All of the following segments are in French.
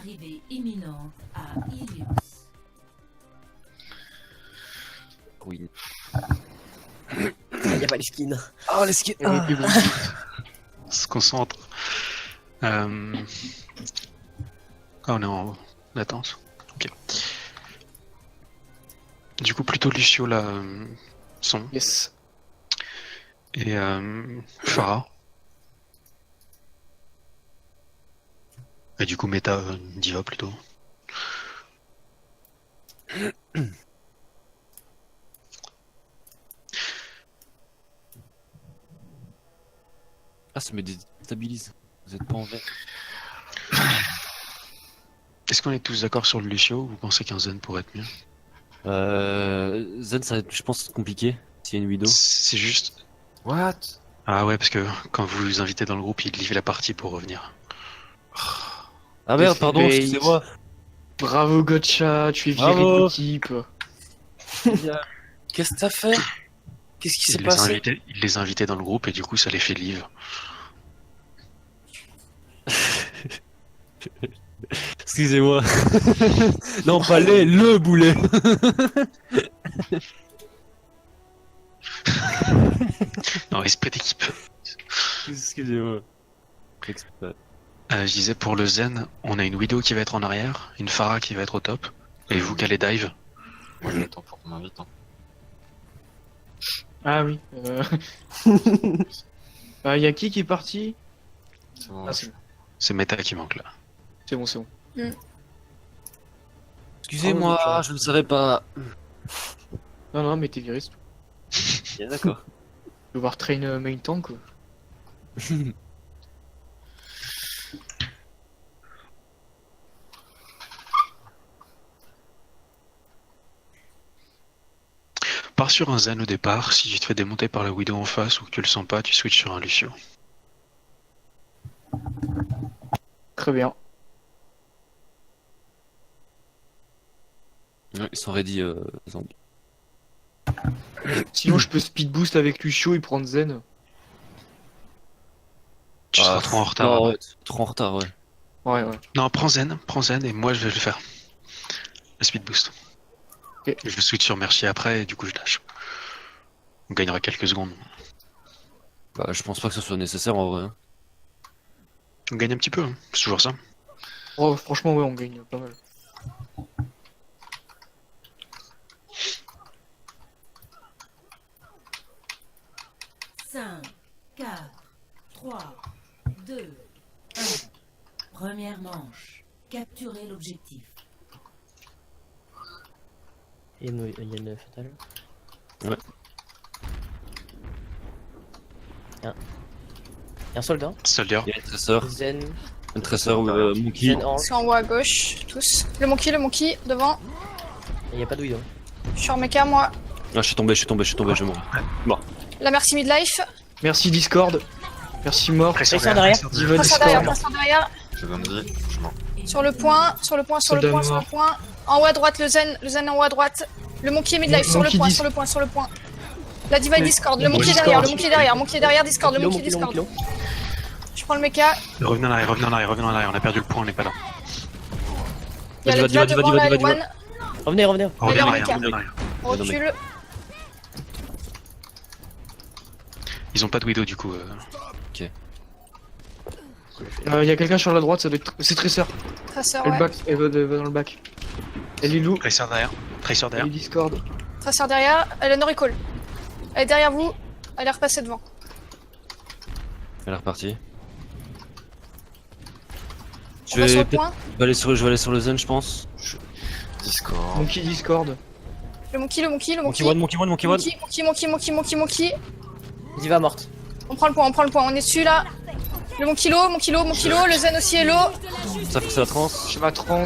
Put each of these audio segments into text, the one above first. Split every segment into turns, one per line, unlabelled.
Arrivée imminente à Ilios.
Oui.
Y'a pas les skins.
Oh, les skins.
On se concentre. Ah, on est en attente. Ok. Du coup, plutôt Lucio là, son.
Yes.
Et Farah. Et du coup, Meta Diva plutôt.
Ah, ça me déstabilise. Vous êtes pas en vert.
Est-ce qu'on est tous d'accord sur le Lucio ou vous pensez qu'un Zen pourrait être mieux?
Zen, ça va être, je pense, compliqué s'il y a une widow.
C'est juste.
What?
Ah ouais, parce que quand vous vous invitez dans le groupe, il livre la partie pour revenir.
Ah merde, pardon,
Bait.
excusez-moi.
Bravo Gotcha, tu es viré de
Bravo.
l'équipe.
Qu'est-ce que t'as fait? Qu'est-ce qui s'est
Il
passé?
les a invités dans le groupe et du coup, ça les fait livre.
Excusez-moi. Non, pas le boulet.
Non, esprit d'équipe.
Excusez-moi. Exprès.
Je disais pour le Zen, on a une Widow qui va être en arrière, une Farah qui va être au top, et vous qui allez dive.
Moi j'attends pour qu'on m'invite. Hein.
Ah oui. Y'a qui est parti?
C'est bon.
Ah c'est bon,
C'est Meta qui manque là.
c'est bon, c'est bon.
Excusez-moi,
Oh,
je ne savais pas.
Non, non, mais t'es viré, c'est tout.
Bien d'accord.
Je vais voir train main tank quoi.
Pars sur un Zen au départ, si tu te fais démonter par la Widow en face ou que tu le sens pas, tu switches sur un Lucio.
Très bien.
Ouais, ils sont ready, zombies.
Sinon, je peux speed boost avec Lucio et prendre Zen.
Tu seras trop en retard.
Non, ouais, trop en retard, ouais.
Ouais, ouais.
Non, prends Zen et moi je vais le faire. Le speed boost.
Ok.
Je switch sur Mercier après et du coup je lâche. On gagnera quelques secondes.
Bah, je pense pas que ce soit nécessaire en vrai. Hein.
On gagne un petit peu, hein. C'est toujours ça.
Oh, franchement, ouais, on gagne pas mal.
Cinq, 4, 3, 2, 1. Première manche. Capturez l'objectif.
Il y a une fatale.
Ouais.
Y'a un soldat.
Soldier.
Il y a une tresseur.
Zen.
Une tresseur ou monkey.
Zen orange.
Ils sont en haut à gauche, tous. Le monkey devant.
Et y'a pas de widow.
Je suis en mecha, moi.
Ah, je suis tombé, je vais mourir. Bon.
La merci midlife.
Merci Discord. Merci mort.
Ils sont derrière.
Diva
Tracer derrière,
Discord.
tracer derrière.
Je donne vie, je mens.
Sur le point.
Soldat mort.
En haut à droite, le zen en haut à droite. Le monkey midlife, sur le
Monkey
point,
dis-
sur le point. La diva
Mais-
Discord, le monkey
Discord.
derrière, monkey derrière, Discord, le monkey
Kilo,
Discord.
kilo.
Je prends le mecha.
Revenez en arrière, on a perdu le point, on n'est pas là.
Il y a la
Diva,
diva
diva,
devant
diva,
la
diva.
L1.
Revenez.
Revenez en
Meilleur
arrière,
mecha.
revenez en arrière.
On recule.
Ils ont pas de Widow du coup.
Y'a quelqu'un sur la droite, ça doit être. C'est Tracer.
Tracer,
Elle
ouais.
back, elle va dans le back. Elle est loup.
Tracer derrière.
Elle est Discord.
Tracer derrière. Elle a no recall. Elle est derrière vous. Elle est repassée devant.
Elle est repartie.
On va sur le point.
Je vais aller sur le zen, je pense.
Discord.
Monkey Discord.
Le monkey.
Monkey one.
Monkey.
Diva morte.
On prend le point. On est dessus là. Le monkey low. Le zen aussi est low.
Ça fait que c'est la trans.
Je vais trans.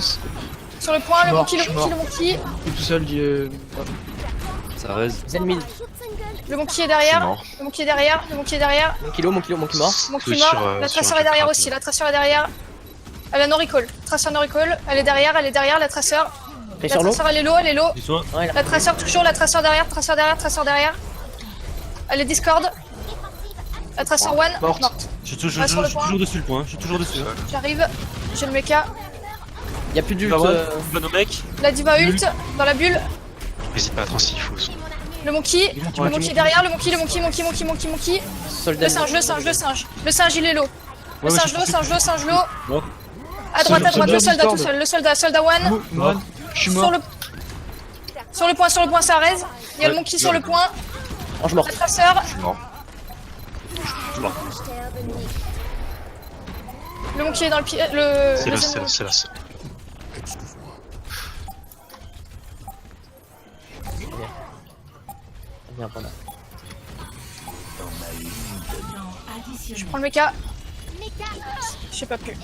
Sur le point, le
Mort,
monkey.
je suis mort.
Le
Je suis tout seul.
Ça raise.
Zen mid.
monkey est
Je suis
derrière.
mort.
Le monkey est derrière.
Mon kilo mort.
Monkey
Switch
mort.
sur,
La
sur
tracer
un
est derrière
Jack
aussi.
Rat.
La tracer est derrière. Elle a no recall. Tracer no recall. Elle est derrière. La tracer.
T'es
La
sur l'eau.
tracer elle est low.
Du soin.
Ouais, là.
La tracer toujours. La tracer derrière. Elle est Discord. La tracer one.
Morte.
Je suis toujours
Reste sur le point.
dessus le point. Je suis toujours dessus. Hein.
J'arrive. J'ai le mecha.
Y'a plus d'ult.
Bon mec.
La diva ult dans la bulle.
N'hésite pas à transi, il faut.
Le monkey. Le monkey derrière. Le monkey.
Soldat.
Le singe. Le singe, il est low. Le
Ouais,
singe low.
Mort.
À droite, le soldat
Discord.
tout seul. Le soldat one.
Mort. Je suis
Sur
mort.
le point, ça raise. Il y a le monkey sur le point.
Ange mort.
La traceur.
Je suis mort.
Le monkey est dans le pied.
C'est
Le
là,
zen-
c'est là.
Viens, panda.
Plan additionnel.
Prends le mecha. Je sais pas plus.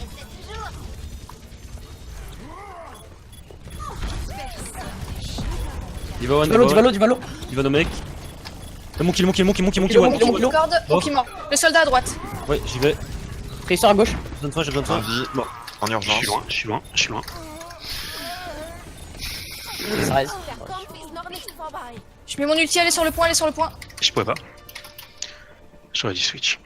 Diva one,
Divalo.
Diva no mec. Le monkey one.
Kilo.
Corde. Monkey mort. Le soldat à droite.
Ouais, j'y vais.
Tracer à gauche.
J'ai besoin de toi. Mort.
En
Je
urgence.
suis loin.
Ça raise.
Je mets mon ulti, elle est sur le point.
Je pouvais pas. J'aurais dû switch.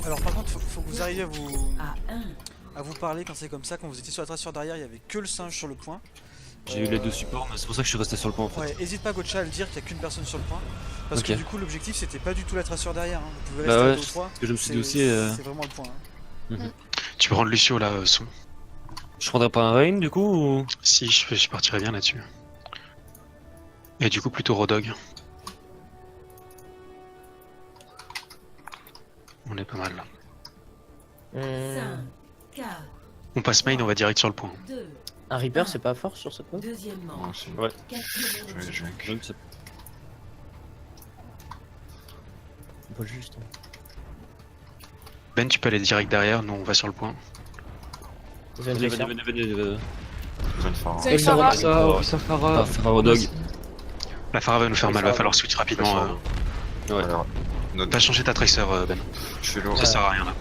Alors par contre, faut que vous arriviez
À 1.
à vous parler quand c'est comme ça. Quand vous étiez sur la traceur derrière, il y avait que le singe sur le point.
J'ai eu les deux supports, mais c'est pour ça que je suis resté sur le point en fait.
Ouais, hésite pas Gotcha à le dire qu'il y a qu'une personne sur le point. Parce
Ok.
que du coup l'objectif c'était pas du tout la traceur derrière. Hein. Vous pouvez
Bah
rester
ouais,
à 2 3.
ce que je me suis dit aussi.
C'est vraiment le point. Hein.
Tu peux rendre Lucio là, son.
Je prendrais pas un rain du coup ou...
Si, je partirais bien là-dessus. Et du coup, plutôt Rodog. On est pas mal là.
5, 4,
On passe main, on va direct sur le point.
2.
Un Reaper, c'est pas fort sur ce point.
Deuxième
Moi
manche.
aussi.
Ouais.
Capturez
Je
l'objectif.
vais.
Donc, c'est-
On peut juste.
Ben, tu peux aller direct derrière, nous on va sur le point.
Ils ont une
Venez.
Tracer.
Je vais le faire.
Vous avez Farah.
Ça fera.
Ah, Farah Dog.
La Phara va nous faire mal, va falloir switch rapidement.
Ouais.
Alors,
T'as changé ta tracer, Ben.
je suis lourd.
Ça sert à rien là.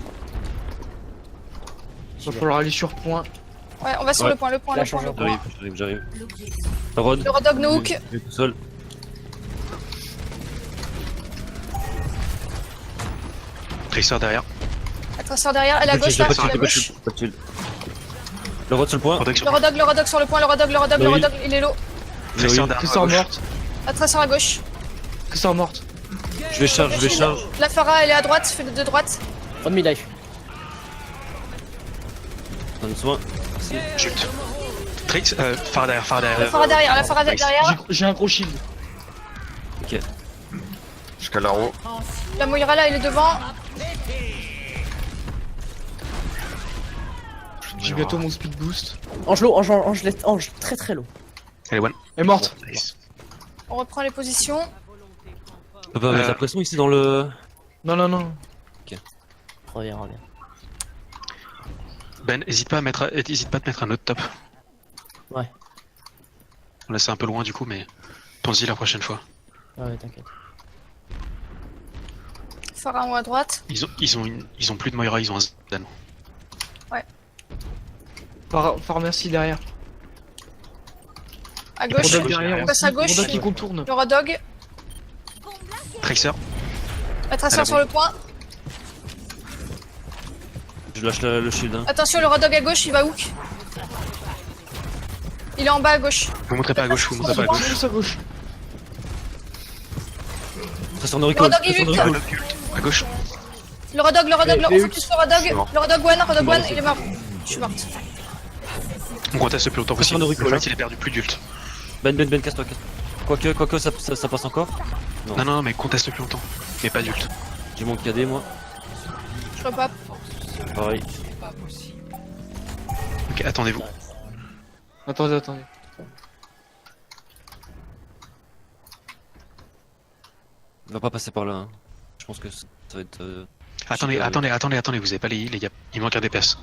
Va falloir aller sur point.
Ouais, on va sur
Ouais.
le point.
Là, change un peu.
J'arrive.
L'objectif.
Rod.
Le Rodog no hook.
Je suis tout seul.
Tracer derrière.
La traceur derrière, elle est à gauche là. Elle est à gauche.
Le Rod sur le point.
Rodog sur
Le Rodog sur le point. Le Rodog, il est low.
Tracer
Oui.
derrière.
Tracer
à gauche.
morte.
La traceur à gauche.
Tracer morte.
Je vais charge.
La Farah, elle est à droite, fait de droite.
Prends de mid-life.
Donne soin.
Chute. Trace, Phara derrière,
La Farah derrière, la Farah derrière.
J'ai un gros shield.
Jusqu'à l'arrow.
La Moira là, il est devant.
J'ai bientôt mon speed boost.
Ange low, ange très très low.
Elle est one.
Elle est morte.
Nice.
On reprend les positions.
On peut pas mettre la pression ici dans le...
Non.
Reviens.
Ben, hésite pas à te mettre un autre top.
Ouais.
Là c'est un peu loin du coup, mais pense-y la prochaine fois.
Ah ouais, t'inquiète.
Farah en haut à droite.
Ils ont plus de Moira, ils ont un Zen.
Par merci derrière.
À gauche.
Rodog derrière.
On passe à gauche.
Rodog qui contourne.
Le Rodog.
Tracer.
La traceur sur le point.
Je lâche le shield. Hein.
Attention, le Rodog à gauche, il va hook. Il est en bas à gauche.
Vous montrez pas à gauche, vous montrez pas à gauche.
Juste à gauche.
Pression de recall.
Rodog, il
Pression de
ult.
recall.
À gauche.
Le Rodog,
Les
on focus le Rodog.
mort.
Le Rodog one, il est mort. Je suis morte.
On conteste le plus longtemps
Pression
possible.
de
Le
recall.
fait il est perdu plus d'ult.
Ben, casse-toi. Quoique, ça passe encore.
Non, mais conteste le plus longtemps. Mais pas d'ult.
J'ai mon KD moi.
Je repop.
Pareil.
Ok, attendez-vous.
Attendez.
On va pas passer par là. Hein. Je pense que ça va être...
Attendez, vous avez pas les heals, les gars. Il manque un DPS.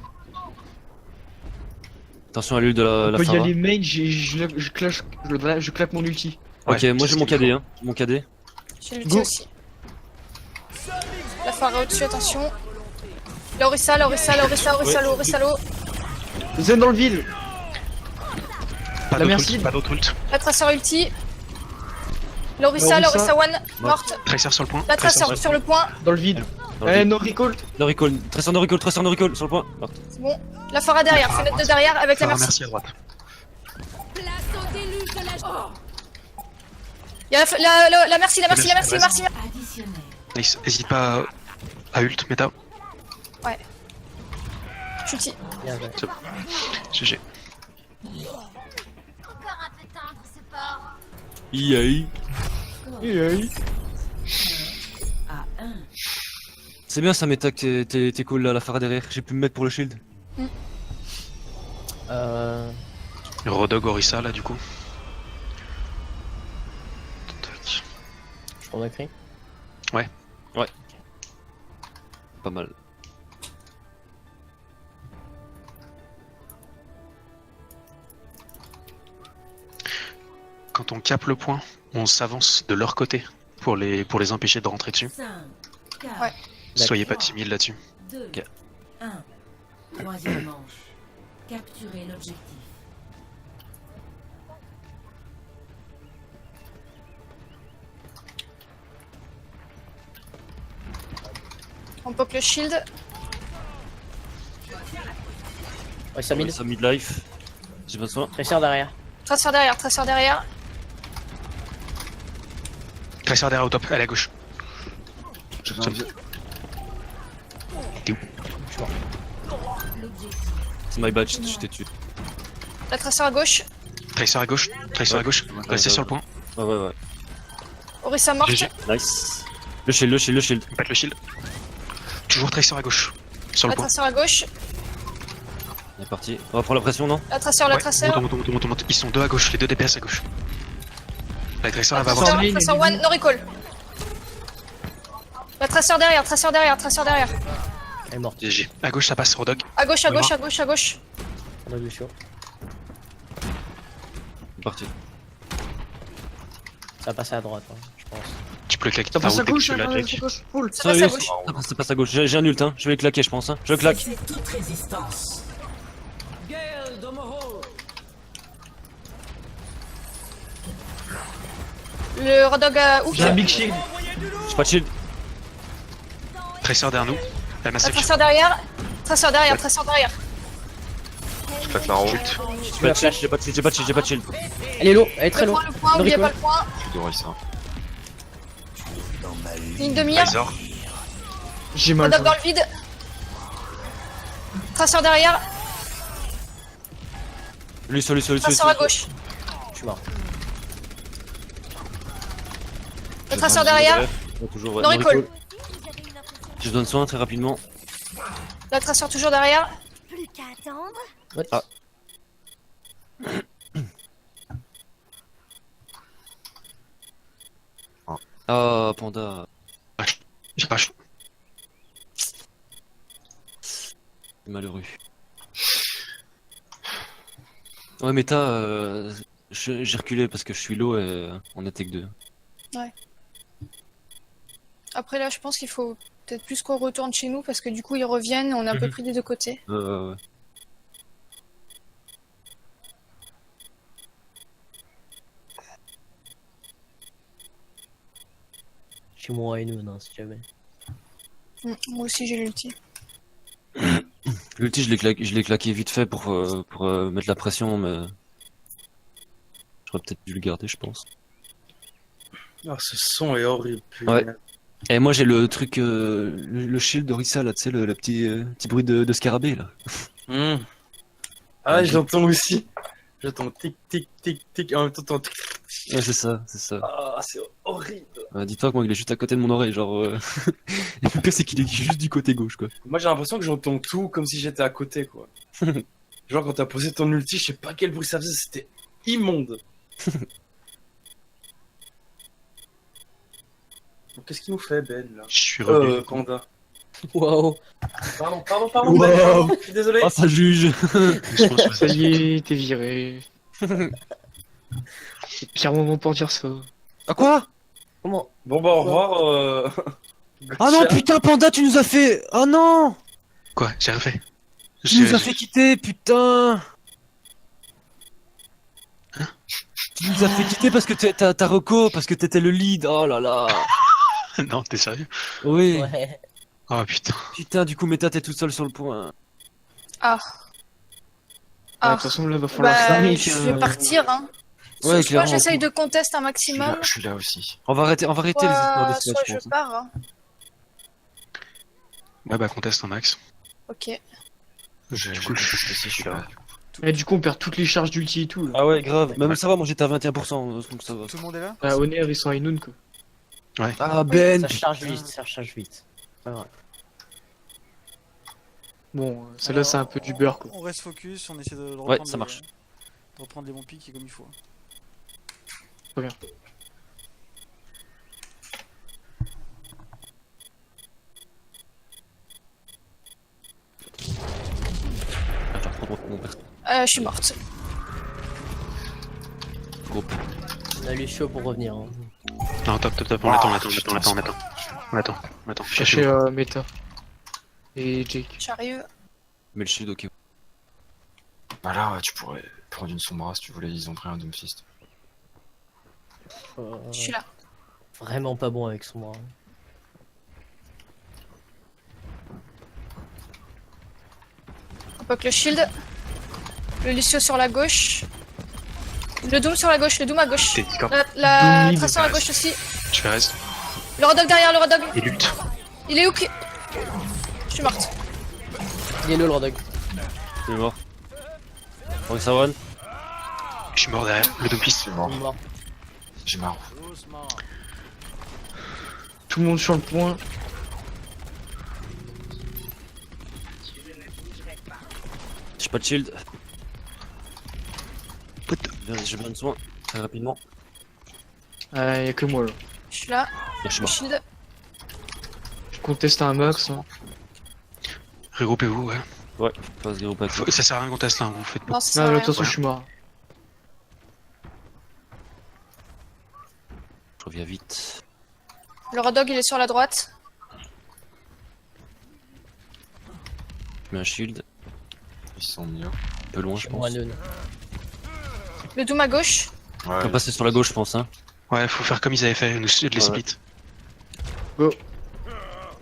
Attention à l'huile de
On
la
peut y
Farah.
aller main, je claque mon ulti.
Ok,
Ouais,
moi j'ai
c'est
mon
ce qu'il
KD. Hein. Mon KD.
J'ai l'ulti
Go.
aussi. La Farah au-dessus, attention. La Orisa.
Zen dans le vide.
Pas
La
d'autre
merci.
ult, pas d'autre ult.
La traceur ulti. La Orisa one, morte.
Tracer sur le point.
La traceur sur le point.
Dans le vide.
Dans le
Eh,
vide.
no recall.
No recall, Tressor no recall, sur le point. Morte.
C'est bon. La Pharah derrière, fenêtre de derrière avec la
Phara
merci.
merci à droite.
Il y a la merci, merci.
Additionnel.
Nice. Hésite pas à ult, méta.
Chuti.
Bien joué.
GG.
Yay.
À 1.
C'est bien ça, méta, que t'es cool là, la phare derrière. J'ai pu me mettre pour le shield.
Rodog Orisa là du coup. Tac.
Je prends ma cri.
Pas mal.
Quand on capte le point, on s'avance de leur côté pour les empêcher de rentrer dessus.
5, 4,
Ouais.
Soyez pas timides là-dessus.
2,
Ok.
1. Troisième manche. Capturer l'objectif.
On poke le shield.
Ouais, ça mid.
Ça midlife. J'ai pas soin.
Tracer derrière.
Tracer derrière.
Tracer derrière au top, à la gauche.
J'avais envie.
C'est my bad, je t'ai tué.
La tracer à gauche.
Tracer à gauche, restez sur le point.
Ouais.
Orisa morte.
GG.
Nice. Le shield.
On pète le shield. Toujours tracer à gauche. Sur
La
le point.
tracer à gauche.
On est parti. On va prendre la pression, non?
La tracer.
Ouais, monte. Ils sont deux à gauche, les deux DPS à gauche. La tracer elle va
Tracer.
avancer.
ligne,
Tracer
elle est
one, no recall. La tracer derrière.
Elle est morte.
GG. À gauche ça passe, Rodog.
À gauche.
On a du chaud.
C'est parti.
Ça va passer à droite, hein, je pense.
Tu peux le claquer.
Ça passe à
Enfin,
gauche,
tu l'as,
ça
Jack.
passe à gauche. Full.
Ça passe à gauche.
Ça passe à gauche. J'ai un ult, hein. Je vais le claquer, je pense. Hein. Je le claque.
C'est toute résistance.
Le Rodog hook.
J'ai un big shield.
J'ai pas de shield.
Tracer derrière nous. La
La
massif.
tracer derrière. Tracer derrière.
Je claque la roue.
J'ai pas de shield, j'ai pas de shield.
Elle est low, elle est très
Le
low.
point, oubliez
recall.
pas le point.
Je devrais ça.
Ligne de mire.
Visor.
J'ai mal.
Rodog dans le vide. Tracer derrière.
Lui,
Tracer à gauche.
Je suis mort.
Le tracer derrière.
Ouais, toujours, ouais.
No recall.
Je donne soin très rapidement.
La tracer toujours derrière.
Plus qu'à attendre.
What?
Ah. Ah, Panda.
J'ai pas chaud.
Malheureux. Ouais, méta, j'ai reculé parce que je suis low et on était que deux.
Après là, je pense qu'il faut peut-être plus qu'on retourne chez nous parce que du coup ils reviennent et on est un peu pris des deux côtés.
Ouais.
Chez moi et nous, non, si jamais.
Moi aussi j'ai l'ulti.
L'ulti, je l'ai claqué vite fait pour mettre la pression, mais j'aurais peut-être dû le garder, je pense.
Ah, ce son est horrible.
Ouais. Et moi, j'ai le truc, le shield d'Orisa, là, tu sais, le petit bruit de scarabée, là.
Ah, j'entends aussi. J'entends tic tic tic tic. En même temps, t'entends.
Ouais, c'est ça.
Ah, c'est horrible.
Dis-toi que moi, il est juste à côté de mon oreille, genre. Et le pire, c'est qu'il est juste du côté gauche, quoi.
Moi, j'ai l'impression que j'entends tout comme si j'étais à côté, quoi. Genre, quand t'as posé ton ulti, je sais pas quel bruit ça faisait, c'était immonde. Qu'est-ce qu'il nous fait, Ben, là?
Je suis revenu.
Panda.
Waouh.
Pardon, Ben. Je suis désolé.
Oh, ça juge.
Ça y est, t'es viré. C'est le pire moment pour dire ça.
Ah, quoi?
Comment?
Bon, bah, au revoir.
Ah non, putain, Panda, tu nous as fait. Oh non!
Quoi? J'ai refait.
Tu nous as fait quitter, putain!
Hein?
Tu nous as fait quitter parce que t'as reco, parce que t'étais le lead. Oh là là.
Non, t'es sérieux?
Oui.
Ouais.
Oh putain.
Putain, du coup, Méta, t'es toute seule sur le point.
Ah.
Ah, de
Ah.
toute façon, là, va falloir
Bah,
farmer.
je vais partir, hein.
Ouais,
Soit
clairement.
j'essaye de contester un
Je
maximum,
suis là aussi.
On va arrêter les histoires de
soit
smash,
je
je pense.
pars. Hein.
Ouais, bah conteste un max.
Ok.
Je
coup,
conteste aussi, je suis là.
Et du coup, on perd toutes les charges d'ulti et tout. Là.
Ah ouais, grave. Même ça va, moi j'étais à 21%, donc ça va.
Tout le monde est là?
Ah, Honor, ils sont à Inoun, quoi.
Ah, Ben!
Ça charge vite, ça charge vite. Ah ouais.
Bon, celle-là, c'est un peu du beurre, quoi.
On reste focus, on essaie de reprendre,
Ouais, ça marche.
de reprendre les bons pics comme il faut.
Très bien.
Attends, prends mon perso.
Je suis morte.
Groupe.
On a lui chaud pour revenir. Hein.
Non, top, on attend.
Cherchez Meta. Et Jake.
J'arrive.
Mais le shield, ok.
Bah là, tu pourrais prendre une Sombra si tu voulais, ils ont pris un Doomfist.
Je suis là.
Vraiment pas bon avec son bras.
On poke le shield. Le Lucio sur la gauche. Le Doom sur la gauche, le Doom à gauche.
T'es discord.
La
Doom mid.
Tracer à gauche aussi.
Je fais reste.
Le Rodog derrière, le Rodog.
Et lutte.
Il est où qui... Je suis morte.
Il est le Lordog.
Il est mort. On est ça one.
Je suis mort derrière. Le Doomfist.
C'est mort.
Il est mort.
J'ai marre.
Tout le monde sur le point.
J'ai pas de shield. J'ai besoin de soin, très rapidement.
Ah, y'a que moi, là.
Je suis là.
Je suis
Le
mort.
shield.
Je conteste un max. Hein.
Regroupez-vous, ouais.
Ouais, passe des repas.
Ça sert à rien qu'on teste là, vous faites pas.
Non, ça sert
Non,
à
de
rien.
toute façon, je suis mort.
Je reviens vite.
Le Rodog, il est sur la droite.
Je mets un shield.
Ils sont mieux.
Un peu loin, je pense.
Moi, Noun.
Le Doom à gauche.
On
Ouais.
va passer sur la gauche, je pense. Hein.
Ouais, faut faire comme ils avaient fait, nous les
Ouais.
split.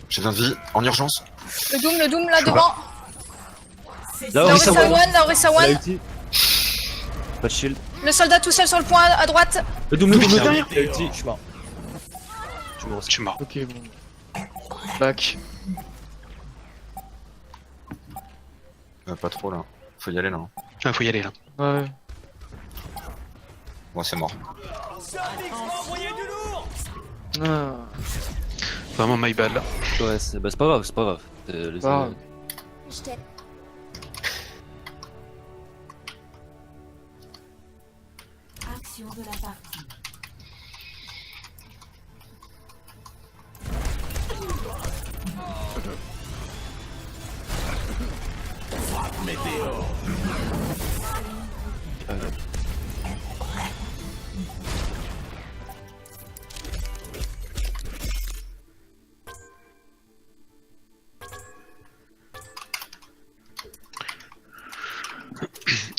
J'ai besoin de vie, en urgence.
Le Doom là devant.
Là,
La
Orisa
Orisa
One.
One, la Orisa
Il a
One.
ulti. Pas de shield.
Le soldat tout seul sur le point à droite.
Le Doom, le Doom, le Doom.
derrière.
Il a ulti.
Je suis mort.
Je suis mort aussi.
Je suis mort.
Ok, bon. Back.
Pas trop là. Faut y aller là. Hein.
Ah, faut y aller là.
Ouais.
Bon, c'est mort.
Ah.
Vraiment my bad là.
Ouais, c'est bah, c'est pas grave, c'est pas grave. Les-
Ah.
Action de la partie.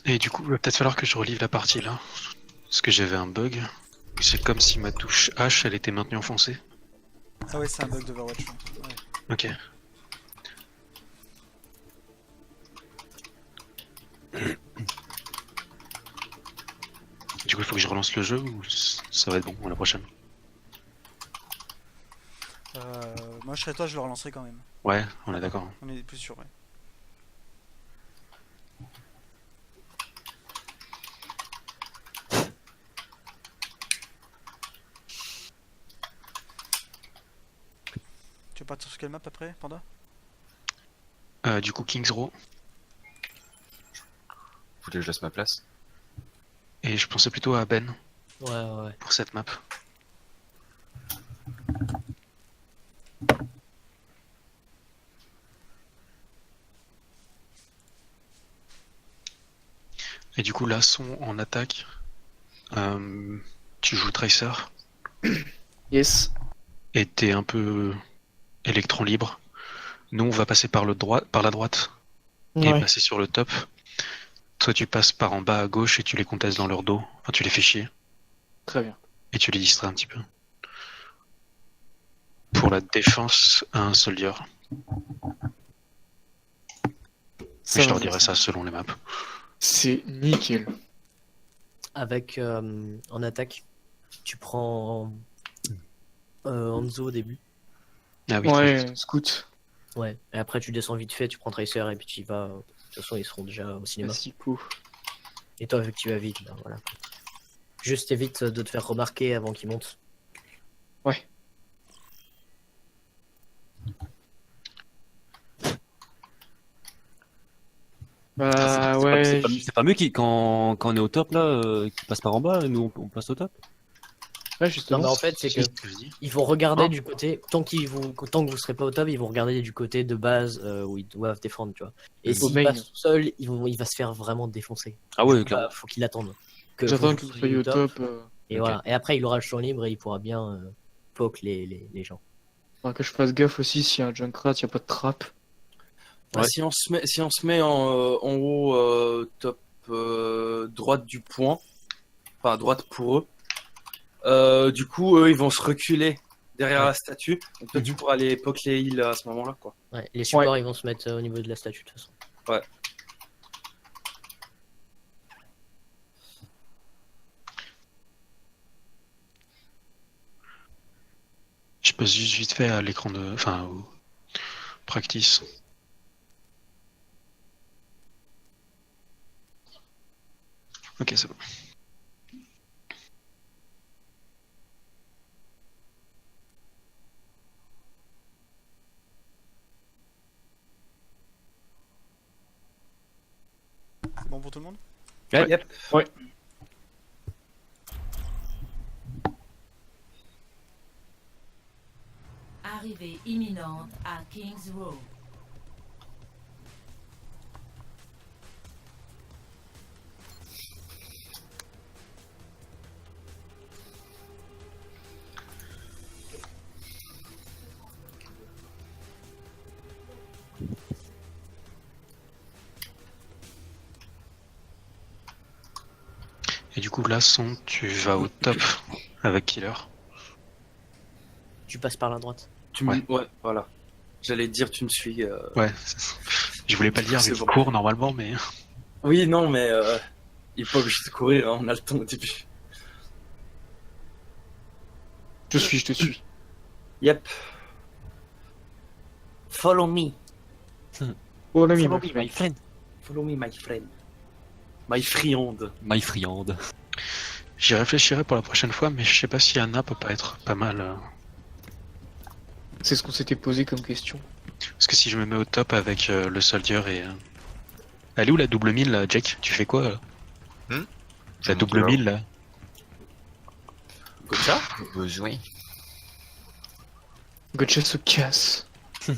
Et du coup, il va peut-être falloir que je relive la partie là. Parce que j'avais un bug. C'est comme si ma touche H elle était maintenue enfoncée.
Ah ouais, c'est un bug d'Overwatch. Ouais.
Ok. Du coup, il faut que je relance le jeu ou ça va être bon à la prochaine?
Moi, je serais toi, je le relancerai quand même.
Ouais, on est d'accord.
On est plus sûr, ouais. Tu veux partir sur quelle map après, Panda?
Du coup, Kings Row.
Vous voulez que je laisse ma place?
Et je pensais plutôt à Ben
Ouais, ouais.
pour cette map. Et du coup, là, son en attaque. Tu joues Tracer
Yes.
et t'es un peu électron libre. Nous, on va passer par la droite et
Ouais.
passer sur le top. Toi, tu passes par en bas à gauche et tu les contestes dans leur dos. Enfin, tu les fais chier
Très bien.
et tu les distrais un petit peu. Pour la défense, un soldier. Mais je leur dirai ça selon les maps.
C'est nickel.
Avec en attaque, tu prends Hanzo au début.
Ah oui,
Ouais, scout.
Ouais. Et après tu descends vite fait, tu prends Tracer et puis tu y vas. De toute façon ils seront déjà au cinéma.
Classico.
Et toi vu que tu vas vite, ben voilà. Juste évite de te faire remarquer avant qu'ils montent.
Ouais. Bah ouais.
C'est pas mieux quand on est au top là, qu'ils passent par en bas, et nous on passe au top.
Ouais,
Non
justement.
mais en fait c'est que ils vont regarder du côté tant que vous serez pas au top, ils vont regarder du côté de base où ils doivent défendre, tu vois. Et
Au
s'ils
main.
passent tout seuls, il va se faire vraiment défoncer.
Ah ouais,
Bah,
clairement.
faut qu'il attende.
J'attends
vous
que vous
soyez
soyez au top.
Et voilà. Et après il aura le champ libre et il pourra bien poke les gens.
Faudra que je fasse gaffe aussi s'il y a un Junkrat, il n'y a pas de trappe.
Bah,
Ouais.
si on se met en haut, top droite du point, enfin à droite pour eux, du coup, eux, ils vont se reculer derrière
Ouais.
la statue. Donc toi, tu pourras aller poke les heals à ce moment-là, quoi.
Ouais, les supports ils vont se mettre au niveau de la statue de toute façon.
Ouais.
Je passe juste vite fait à l'écran de... Enfin, au practice. Ok, c'est bon.
Bon pour tout le monde?
Ouais.
Yep.
Arrivée imminente à Kings Row.
Et du coup, là, tu vas au top avec Killer.
Tu passes par la droite.
Ouais, voilà. J'allais te dire, tu me suis.
Ouais. Je voulais pas le dire vu
C'est
qu'il
bon.
court normalement, mais...
Oui, non, mais il faut obligé de courir, hein, on a le temps au début.
Je te suis.
Yep. Follow me.
Oh l'ami,
Follow me, my friend.
Follow me, my friend. My friande.
My friand.
J'y réfléchirai pour la prochaine fois, mais je sais pas si Anna peut pas être pas mal.
C'est ce qu'on s'était posé comme question.
Parce que si je me mets au top avec le soldier et... Elle est où la double 1000 là, Jake? Tu fais quoi La double 1000 là?
Gotcha.
Besoin.
Gotcha se casse.
En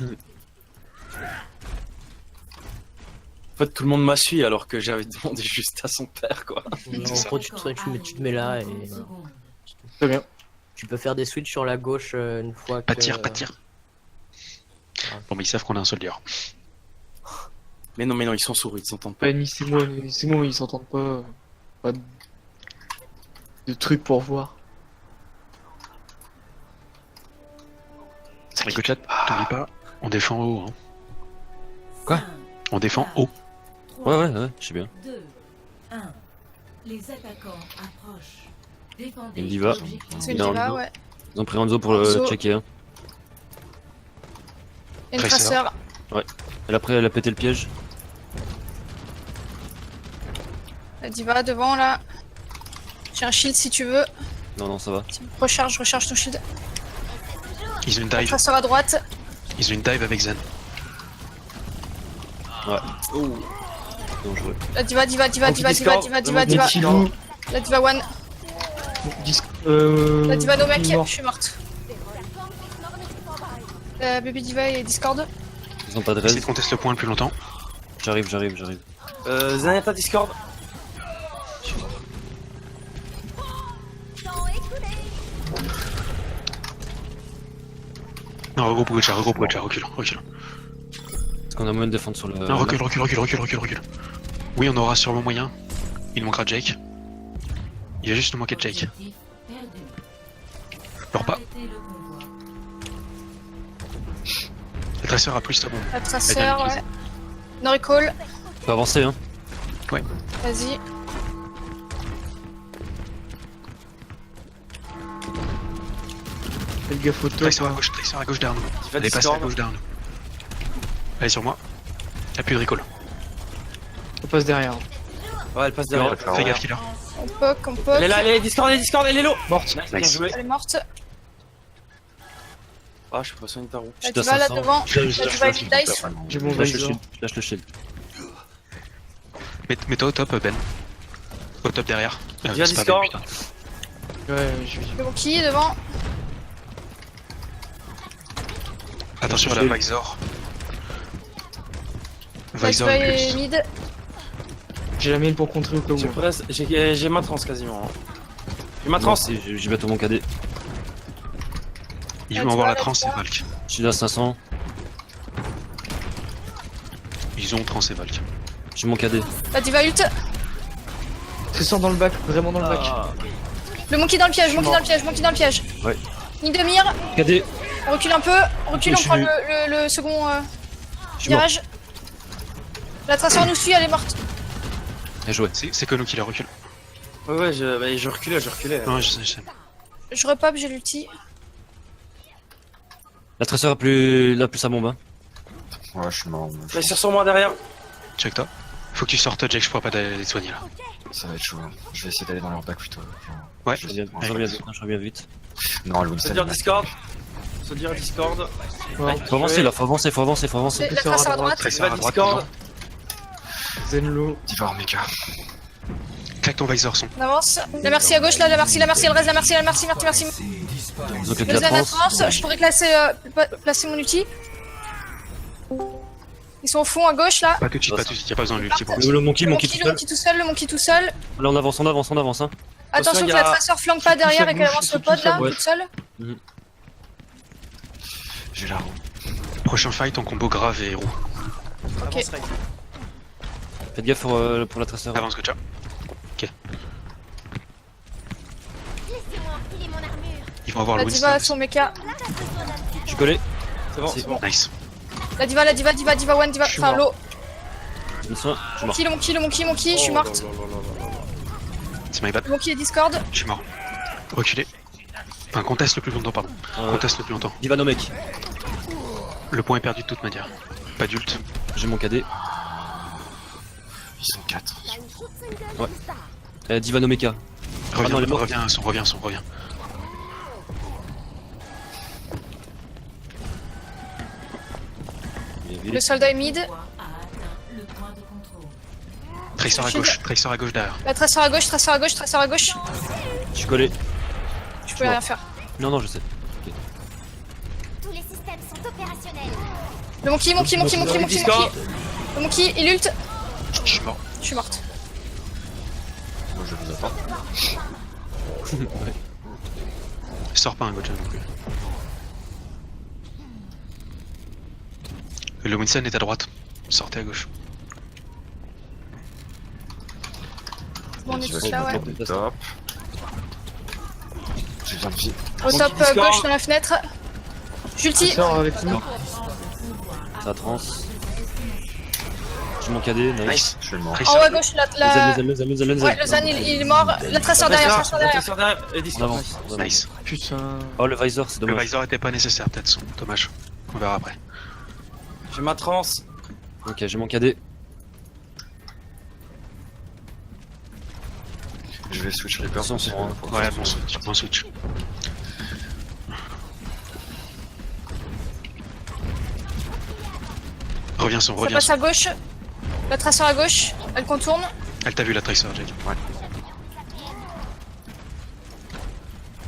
fait, tout le monde m'a suivi alors que j'avais demandé juste à son père, quoi.
En gros, tu te mets là et
Très bien.
tu peux faire des switches sur la gauche une fois que.
Pas de tir, pas de tir. Bon, mais ils savent qu'on a un soldier.
Mais non, ils sont sourds, ils s'entendent pas.
Pas ni c'est moi, ils s'entendent pas. Pas de trucs pour voir.
Écoute chat, t'oublies pas, on défend haut. Hein.
Quoi?
On défend haut.
Ouais, je sais bien.
2, 1. Les attaquants approchent. Défendez
Une diva.
l'objectif.
C'est une
Dans le
diva,
dos.
ouais.
Ils ont pris Hanzo pour le
Hanzo.
checker. Hein.
Et une
Tracer.
traceur.
Elle a pété le piège.
La diva devant là. J'ai un shield si tu veux.
Non, ça va.
Recharge ton shield.
Ils ont une dive.
Traceur à droite.
Ils ont une dive avec Zen.
Ouais. Oh. Dangereux.
La diva.
Discord,
Kilo.
La diva one. La diva no mec.
mort.
Je suis morte. La baby diva et Discord.
Ils ont pas de
Essaye
res.
de contester le point le plus longtemps.
J'arrive.
Zaneta Discord.
Non, regroupe Gotcha, recule.
Est-ce qu'on a moyen de défendre sur le.
Non, recule. Oui, on aura sûrement moyen. Il manquera Jake. Il va juste nous manquer Jake.
Objectif perdu.
Pleure pas.
Arrêtez le convoi.
Le traceur a plus ta bombe.
La traceur, ouais. No recall.
On peut avancer, hein.
Vas-y.
Faites gaffe au top.
Tracer à gauche derrière nous.
Tu vas
Elle est passée à
Discord.
gauche derrière nous. Elle est sur moi. Y'a plus de recall.
On passe derrière.
Ouais, elle passe derrière.
Fais gaffe, killer.
On poke, on poke.
Elle est là, elle est Discord, elle est low.
Morte.
Bien
Nice.
joué.
Elle est morte.
Ah, je suis pas soigné ta roue.
Je suis
La
à
diva là
500.
devant.
Je
La diva est dive.
J'ai mon
Je lâche le
visor.
shield. Je lâche le shield.
Mets-toi au top, Ben. Au top derrière.
Viens
c'est pas
Discord.
Ben, putain.
Ouais, je vis.
Le Monkey est devant.
Attention à la Visor.
La
Visor
diva est
Impulse.
mid.
J'ai la mail pour contrer au cas où.
J'ai ma trans quasiment. hein. J'ai ma trans.
J'ai bientôt mon KD.
Ils vont avoir la trans et Valk.
Je suis à 500.
Ils ont trans et Valk.
J'ai mon KD.
La diva ult.
Trésor dans le bac, vraiment dans le bac.
Le Monkey dans le piège, Monkey dans le piège, Monkey dans le piège.
Ouais.
Ligne de mire.
KD.
On recule un peu. On recule,
Je
on
suis
prend
nu.
le second
Je suis mort.
virage. La traceur nous suit, elle est morte.
Bien joué.
C'est que nous qui les recule.
Ouais, je reculais.
Non, je sais.
Je repop, j'ai l'ulti.
La traceur a plus sa bombe. Hein.
Ouais, je suis mort.
Mais sur moi derrière.
Check toi. Faut que tu sortes, Jack, je pourrais pas les soigner là.
Ça va être chaud. Je vais essayer d'aller dans leur bac plutôt.
Ouais.
Je reviens vite.
Non, le
Se
Winston.
dire Discord. Se dire Discord.
Faut avancer là, faut avancer.
La traceur à droite.
Tracer à
Va
droite.
Discord.
Zenlo.
Diva Omega.
Claque ton Visor son.
On avance. La merci à gauche là, la merci, elle reste, la merci.
Ils ont que
Le
la
Zen à
trans.
trans, je pourrais placer mon ulti. Ils sont au fond à gauche là.
Pas tout de suite, y'a pas besoin de l'ulti pour
Le monkey
Le
tout seul.
monkey tout seul, le monkey tout seul.
Là on avance. Hein.
Attention
il
que
y a-
la traceur flanque pas derrière et qu'elle avance
tout
le pod là,
ouais.
toute seule.
J'ai la roue.
Prochain fight en combo grave et roux.
Ok.
Avance, Ray.
Faites gaffe pour la traceur.
Avance, Gotcha. Ils vont avoir
La
le
diva a
Winston.
son mecha.
Je suis collé.
C'est bon.
Nice.
La diva one, diva.
Je suis
Enfin,
mort.
l'eau.
Je suis mort.
Le monkey, je suis morte.
C'est my bad.
Le monkey est Discord.
Je suis mort. Reculez. Enfin, conteste le plus longtemps, pardon. Conteste le plus longtemps.
Diva no mec.
Le point est perdu de toute manière. Pas d'ult.
J'ai mon KD.
Ils sont 4.
Diva no mecha. non, elle est morte.
Reviens.
Le soldat est mid.
A atteint le point de contrôle.
Tracer à gauche derrière.
La traceur à gauche.
Je suis collé.
Je peux rien faire.
Non, je sais.
Tous les systèmes sont opérationnels.
Le monkey.
Discord.
Le monkey, il ult.
Je suis mort.
Je suis morte.
Moi, je vous attends.
Sors pas un Gotcha non plus. Le Winston est à droite. Sortez à gauche.
Bon, on est
Diva
tous là, ouais.
au top. J'ai bien de vie.
Au top
Discord.
gauche dans la fenêtre. J'ulti.
Trésor avec nous.
Ça trans. J'ai mon KD. Nice.
Je suis mort.
Tracer
En haut à gauche,
Le Zen.
Ouais, le Zan il est mort. La traceur derrière.
Et
On
Discord.
avance.
Nice.
Putain.
Oh le visor, c'est
Le
dommage.
Visor était pas nécessaire, peut-être. Dommage. On verra après.
J'ai ma trans.
Ok, j'ai mon KD.
Je vais switch les peurs.
Attention, c'est bon.
Ouais, bon switch. Reviens,
Ça passe à gauche. La traceur à gauche. Elle contourne.
Elle t'a vu la Tracer, Jack.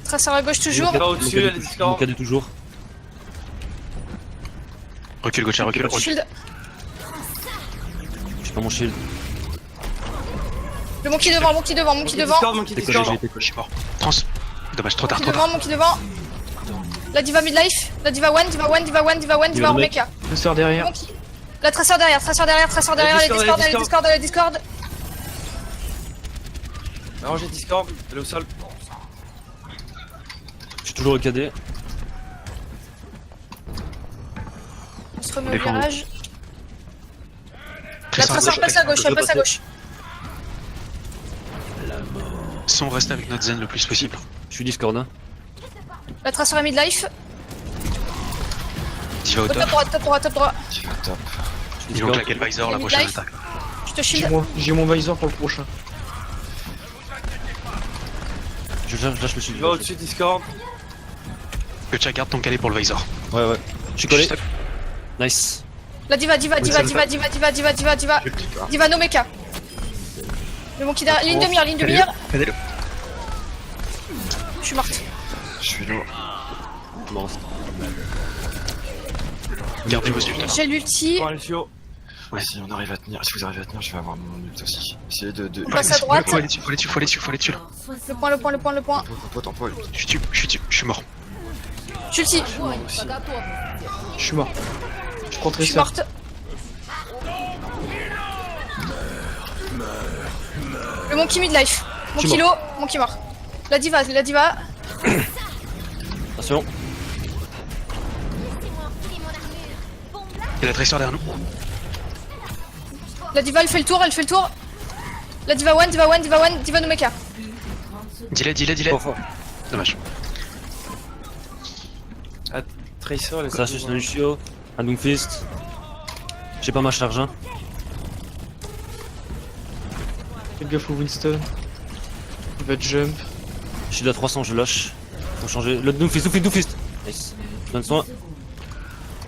Traceur à gauche toujours.
Pas au-dessus, elle est
Mon
Discord.
KD toujours.
Recule, Gotcha, recule.
Shield.
J'ai pas mon shield.
Le monkey devant.
Monkey Discord.
T'es collé, j'ai été
Je
collé.
suis mort. Trans. Dommage, trop tard.
Monkey devant. La diva midlife. La diva one, diva
le mec.
mecha.
Trésor derrière.
Monkey. La traceur derrière. Elle est Discord.
Non, j'ai Discord. Elle est au sol.
Je suis toujours au KD.
On se remet au
Défends-le.
virage. La traceur passe à gauche, elle passe à gauche.
Si on reste avec notre zen le plus possible.
Je suis Discord, hein.
La traceur est mid-life.
Diva au top.
Top droit, top droit, top droit.
Tu vas top.
Je suis
Ils vont
Discord.
claquer le visor la
Mid
prochaine
life.
attaque.
Je te shield.
J'ai mon visor pour le prochain.
Je lâche le shield.
Tu vas au-dessus Discord.
Que tu gardes ton calé pour le visor.
Ouais, ouais. Je suis collé.
Juste-
Nice.
La diva, diva, diva, diva, diva, diva, diva, diva, diva.
Je clique là.
Diva no mecha. Le monkey derrière. Ligne de mire, ligne de mire.
Cadez-le.
Je suis morte.
Je suis lourd.
Bon,
Gardez vos sultans.
J'ai l'ulti.
Prends Lucio.
Ouais, si on arrive à tenir, si vous arrivez à tenir, je vais avoir mon ult aussi. Essayez de.
On passe à droite.
Faut aller dessus, faut aller dessus, faut aller dessus, faut aller dessus là.
Le point, le point, le point, le point.
Tempo, ult.
Je suis dessus, je suis mort.
Je suis ulti.
Je suis mort. Je prends
Je
très
suis morte. Le monkey midlife. Mon
Je suis
kilo, monkey mort. La diva, la diva.
attention.
Laissez-moi enfiler mon armure. Bombe là.
Il y a la traceur derrière nous.
La diva, elle fait le tour, elle fait le tour. La diva one, diva one, diva one, diva no mecha.
Dis-le.
Fort, fort.
Dommage.
Tracer, les
Ça, c'est un Lucio. Un Doomfist. J'ai pas ma charge, hein.
Faites gaffe au Winston. Il va jump.
Je suis à 300, je lâche. Faut changer. Le Doomfist. Nice. Je donne soin.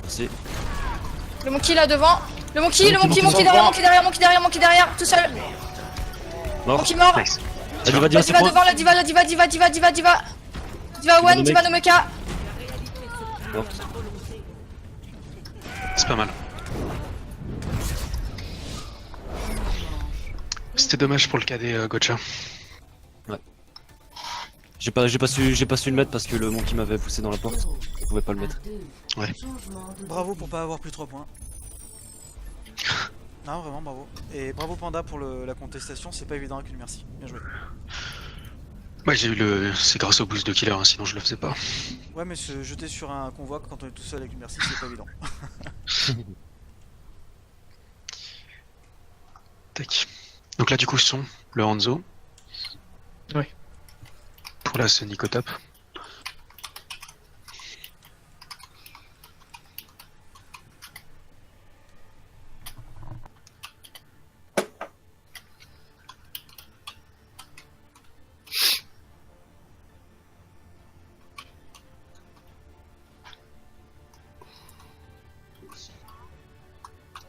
Merci.
Le monkey là devant. Le monkey
monkey
derrière, monkey derrière, tout seul.
Mort.
Monkey mort.
Nice.
La diva,
La
diva,
diva
c'est
devant, la diva. Diva one, diva no mecha.
Mort.
C'est pas mal. C'était dommage pour le KD Gotcha.
J'ai pas su le mettre parce que le Monkey m'avait poussé dans la porte. Je pouvais pas le mettre.
Ouais.
Bravo pour pas avoir plus 3 points. Non, vraiment bravo. Et bravo Panda pour la contestation, c'est pas évident avec une merci. Bien joué.
Ouais, j'ai eu le. C'est grâce au boost de killer, hein, sinon je le faisais pas.
Ouais, mais se jeter sur un convoi quand on est tout seul avec une merci, c'est pas évident.
Tac. Donc là, du coup, son le Hanzo.
Ouais.
Pour la Sonic au top.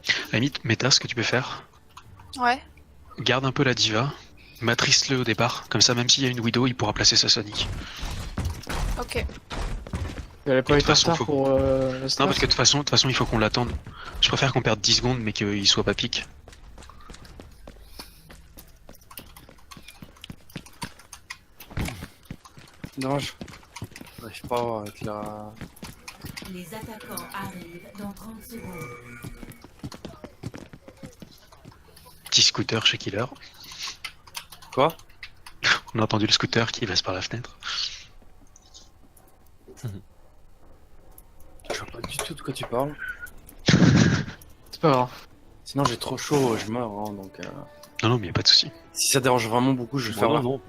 À la limite, méta, ce que tu peux faire,
Ouais.
garde un peu la diva, matrice-le au départ, comme ça même s'il y a une Widow, il pourra placer sa Sonic.
Ok.
Elle a pas
De
été
toute
en
façon,
retard
faut-
pour la
Non,
start.
parce que de toute façon il faut qu'on l'attende. Je préfère qu'on perde 10 secondes mais qu'il soit pas pique.
Non, je n'arrive pas avec la.
Les attaquants arrivent dans 30 secondes.
Petit scooter chez Killer.
Quoi?
On a entendu le scooter qui passe par la fenêtre.
Je vois pas du tout de quoi tu parles.
C'est pas grave.
Sinon, j'ai trop chaud, je meurs, hein, donc.
Non, non, mais y a pas de souci.
Si ça dérange vraiment beaucoup, je vais faire
Non,
là.
non,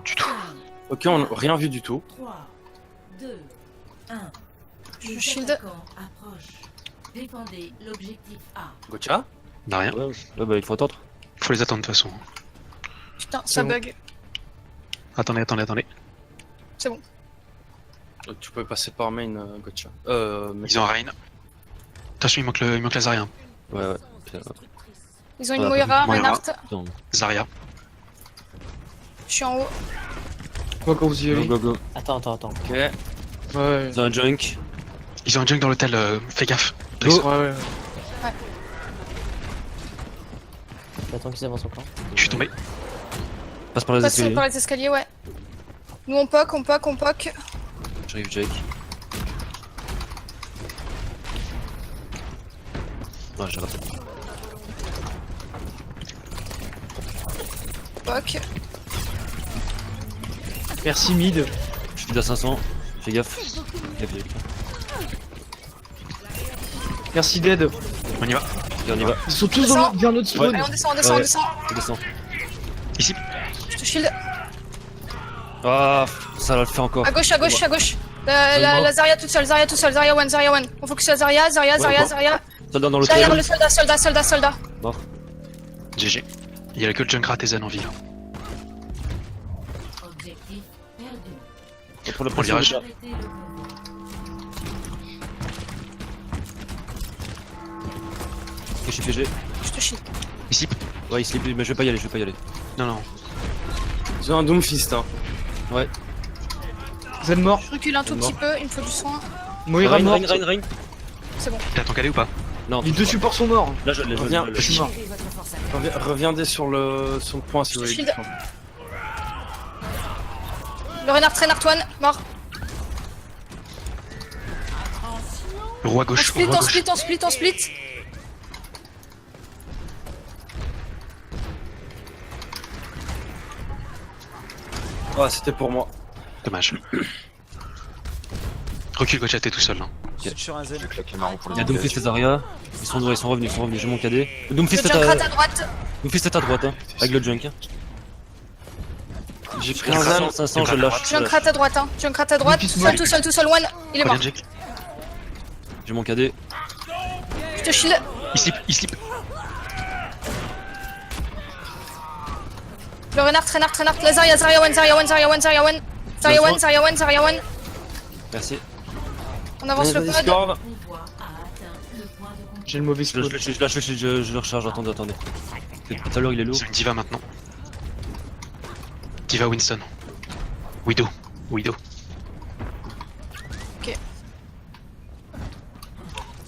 Du tout.
Ok, on rien vu du tout.
3, 2, 1.
Je
Les
shield.
attaquants approchent. Défendez l'objectif A.
Gotcha?
N'a rien.
Ouais, bah il faut attendre.
Faut les attendre de toute façon.
Putain, ça
bon.
bug.
Attendez.
C'est bon.
Donc, tu peux passer par main, gotcha. Mais...
Ils ont Rain. Attention, il manque la Zarya.
Ouais. Puis,
Ils ont une
Voilà,
Moira,
Moira.
Reinhardt.
attends.
Zarya.
Je suis en haut.
Quoi quand vous y allez?
Go.
Attends.
Ok.
Ouais.
C'est un junk.
Ils ont un junk dans l'hôtel, fais gaffe.
Go.
Ouais.
J'attends qu'ils avancent encore.
Je suis tombé.
Passe par les
Passe
escaliers.
par les escaliers, ouais. Nous on poke.
J'arrive, Jake. Ouais, j'ai raté.
Poke.
Merci mid.
Je suis à 500. Fais gaffe.
Merci dead.
On y va.
on y va.
Ils sont tous dans bien notre spawn.
Allez, on descend, on descend, on
Ouais.
descend.
On descend.
Ici.
Je te shield.
Ah, ça va le faire encore.
À gauche, à gauche, à gauche. La Zarya toute seule, Zarya toute seule, Zarya one, Zarya one. On focus sur la Zarya, Zarya, Zarya,
bon.
Zarya.
Soldat dans
Derrière
l'hôtel.
le soldat.
GG. Il y a que le Junkrat et Zan en ville.
Objectif perdu.
Pour le
On virage.
prochain.
Arrêtez le convoi.
Ok, je suis piégé.
Je te shield.
Ici.
Ouais, il slip, mais je vais pas y aller.
Non, non.
J'ai un Doomfist. Hein.
Zen mort.
Je recule un tout petit peu, il me faut du soin.
Moira
Rein,
mort.
Rein.
C'est bon.
T'as ton cadet ou pas?
Non,
Les deux supports sont morts.
là je l'ai.
Reviens.
Je suis mort.
Votre force à
Reviendez sur le point si vous voulez.
Shield. Le renard traîne Artoine, mort.
Roi
On
gauche.
split,
Roi
on
gauche.
split, on split, on split.
Ah, c'était pour moi.
Dommage. Recule Gotcha, t'es tout seul. Hein.
Je suis sur un zen.
Je claque les marrons pour
Il
les
y a Doomfist et Zarya. Ils sont revenus. J'ai mon cadet.
Le
Doomfist est
Junkrat
à
à droite.
droite, hein, avec le junk. Hein.
J'ai pris un zen.
500, je le lâche.
Junkrat à droite, hein. Junkrat à droite.
Depuis ce
Tout seul, one. Il est mort.
Reviens, Jack.
J'ai mon cadet.
Je te shield.
Il slip.
Le renard traîne la Zarya, Zarya one.
Merci.
On avance le pod.
Discord.
convoi a atteint le point de contact.
J'ai le mauvais
Je
spawn.
lâche, je le recharge. Attendez. Tout à l'heure, il est lourd.
C'est une diva maintenant. Diva Winston. Widow.
Ok.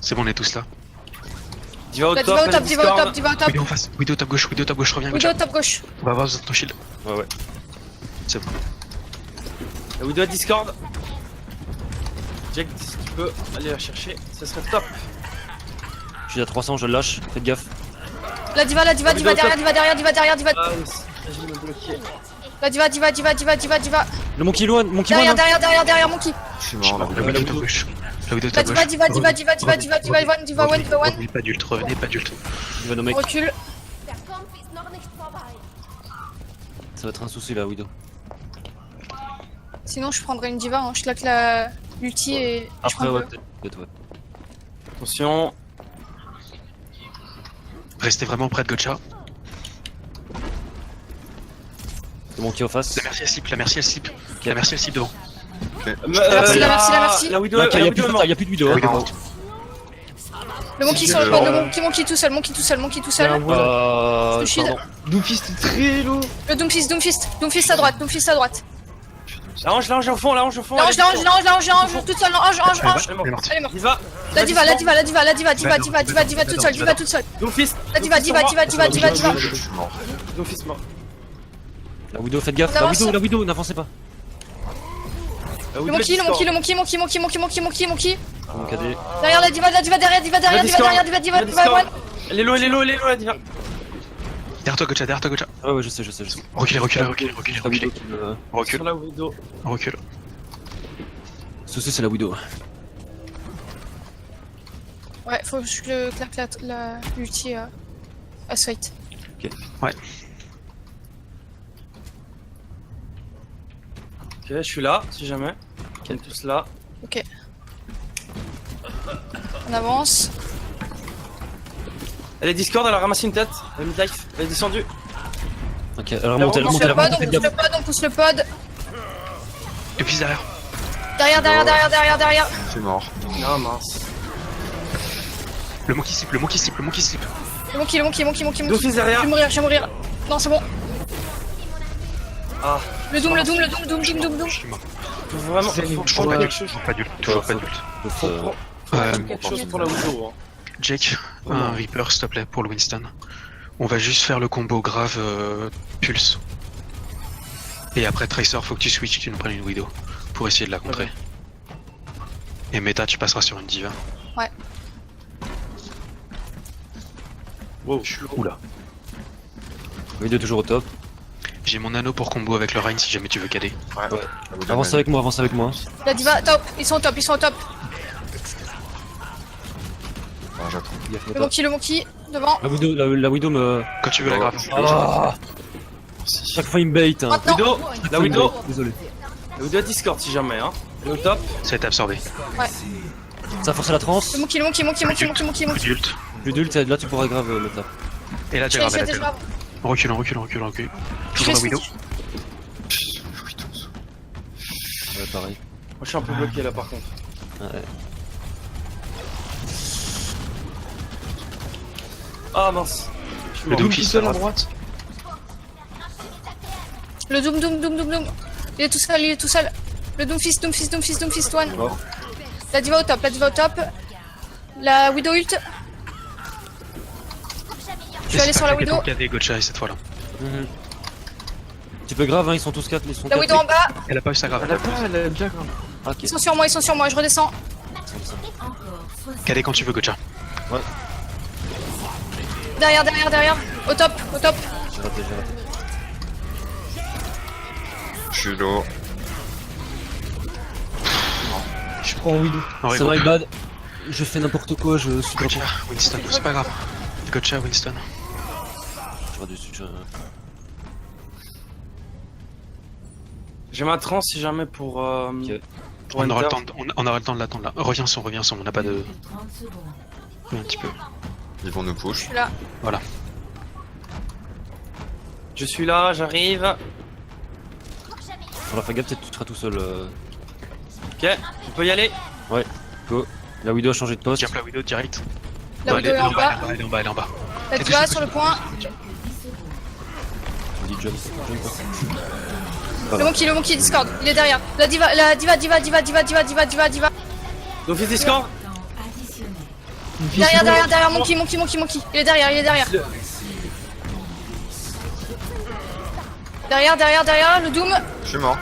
C'est bon, on est tous là.
Diva au
La
top.
diva au top.
Widow en face. Widow top gauche, reviens
Widow
Gotcha.
au top gauche.
On va avoir besoin de ton shield.
Ouais.
C'est bon.
La Widow à Discord. Jack, si tu peux aller la chercher, ça serait top.
Je suis à 300, je le lâche. Faites gaffe.
La diva derrière.
J'ai me bloqué.
La diva.
Le monkey loin, monkey loin.
Derrière Monkey.
Je suis mort là.
La Widow top gauche. La Widow
La
top gauche.
diva one.
Revenez pas d'ult,
Il va nos mecs.
Recule.
Der Kampf ist noch nicht vorbei.
Ça va être un souci là, Widow.
Sinon, je prendrais une diva. Hein. Je claque la l'ulti et je
Après,
prends
ouais,
le-
peut-être, ouais.
Attention.
Restez vraiment près de Gotcha.
Le monkey en face.
La merci elle slip. La merci elle slip devant.
Merci.
La Widow,
Là,
la
il y a
Widow est
plus
morte.
de Widow.
Widow
hein.
morte.
Le Monkey sur le pod. Le Monkey tout seul.
Il y a un voile.
Je te shield.
Pardon.
Doomfist est très lourd.
Le Doomfist à droite.
La hanche au fond.
L'ange, toute seule. Ange.
Elle est morte.
Elle est morte.
Diva.
La diva toute seule.
Doomfist.
La diva.
Je suis mort.
Doomfist mort.
La Widow, faites gaffe.
On avance.
La Widow, n'avancez pas.
La
Le
Widow
Monkey.
Discord.
Mon cadet.
Derrière la diva
La Discord.
one.
Elle est low, la Diva.
Derrière toi Gotcha.
Ouais, je sais.
Reculez.
La Widow qui me-
Sur la Widow.
On recule.
Souci, c'est la Widow.
Ouais, faut que je claque l'ulti à Swite.
Ok, je suis là, si jamais. Ils sont tous là.
Ok. On avance.
Elle est Discord, elle a ramassé une tête. Elle a mis life. Elle est descendue.
Ok, elle remonte,
On pousse le pod.
Et puis derrière.
Derrière.
Je suis mort.
Ah mince.
Le monkey slip.
Le Monkey.
Doomfist derrière.
Je vais mourir. Non, c'est bon.
Ah,
Le Doom.
Je suis mort.
faut vraiment. Faut
Toujours
prendre
pas
quelque chose.
d'adulte. Toujours pas d'adulte.
Faut prendre quelque chose pour la Widow. Hein.
Jake, un Reaper s'il te plaît pour le Winston. On va juste faire le combo grave Pulse. Et après Tracer, faut que tu switches, tu nous prennes une Widow pour essayer de la contrer. Et Meta, tu passeras sur une Diva.
Wow, je suis low.
Oula.
Widow toujours au top.
J'ai mon anneau pour combo avec le Reign si jamais tu veux caler.
Ouais.
Avance avec moi.
La diva, top. Ils sont au top.
Ah, j'attends.
Le monkey, devant.
La Widow me...
Quand tu veux la grave.
Ah,
Chaque fois il me bait. Hein.
Maintenant.
Widow, la Widow,
Désolé.
la Widow à Discord si jamais, hein. Elle est au top.
Ça a été absorbé.
Ça a forcé la transe.
Le monkey.
Adulte.
Plus d'ult, et là tu pourras grave le tap.
Et là,
Je
tu
vais
grave,
essayer
elle a
de
grave. On recule. Toujours la Widow.
Ouais, pareil.
Moi je suis un peu bloqué là par contre.
Ouais.
Ah mince. Je suis
Le
mort.
Doom
Doom
Fist
tout seul
à
à
droite.
droite.
Le Doom. Il est tout seul. Le Doomfist, one.
Mort.
La diva au top. La Widow ult. Je vais aller sur la Widow.
Il y a des Gotcha cette fois-là.
Mhm. Tu peux grave, hein, ils sont tous 4. Ils sont
La
quatre,
Widow en bas.
Elle a pas eu sa grave.
Elle a pas, elle a déjà grave.
Ok.
Ils sont sur moi, je redescends.
Encore 60.
Cadet quand tu veux, Gotcha.
Derrière. Au top.
J'ai raté.
Je suis low.
Je prends Widow.
En
C'est
vrai,
my bad. Je fais n'importe quoi, je suis pas
Gotcha, Winston, c'est pas grave. Gotcha, Winston.
Je dessus.
J'ai ma trans si jamais pour. Pour
On aura,
Enter.
on aura le temps de l'attendre là. Reviens son, on n'a pas de.
30 secondes.
Un petit peu.
Ils vont nous
Je
push.
suis là.
Je suis là, j'arrive.
Faudra faire gaffe, peut-être que tu seras tout seul.
Ok, tu peux y aller.
La Widow a changé de poste.
Jump la Widow direct.
La Widow est en bas.
Elle est en bas.
La diva sur le point.
Tu dis jump.
Le monkey Discord. Il est derrière. La diva.
Donc fils Discord.
Temps additionnel.
Derrière. Monkey. Il est derrière. Derrière. Le Doom.
Je suis mort.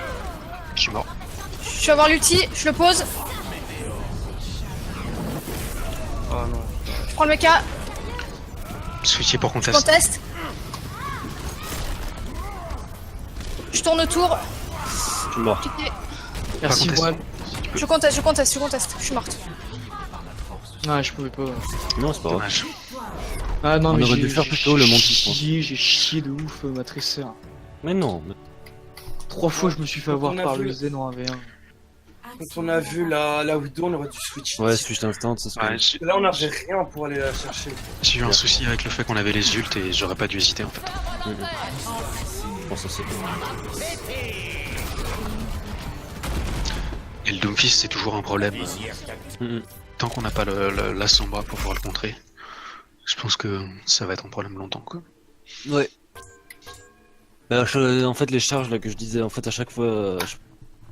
Je suis mort.
Je vais avoir l'ulti. Je le pose.
Oh non.
Je prends le mecha.
Switcher pour
Je
contest.
conteste. Je tourne autour.
Je suis mort.
Cliquez.
Merci,
conteste.
Juan.
Je conteste. Je suis morte.
Ah, je pouvais pas.
Non, c'est pas grave.
Dommage.
Ah non,
On
mais
aurait
j'ai
dû faire plus tôt, le Monkey, je pense.
J'ai chié de ouf ma tresseur.
Mais non.
3 fois je me suis fait avoir
On a
par
vu-
le Zen en 1v1.
Quand on a vu la Widow, on aurait dû switch.
Ouais, switch instant, c'est ce que.
Ouais,
Là, on n'avait rien pour aller la chercher.
j'ai eu un souci avec le fait qu'on avait les ults et j'aurais pas dû hésiter en fait.
Je pense aussi.
Et le Doomfist c'est toujours un problème.
Mhm.
Tant qu'on n'a pas la sombra pour pouvoir le contrer, je pense que ça va être un problème longtemps quoi.
Ouais. Bah, en fait, les charges là que je disais, en fait, à chaque fois,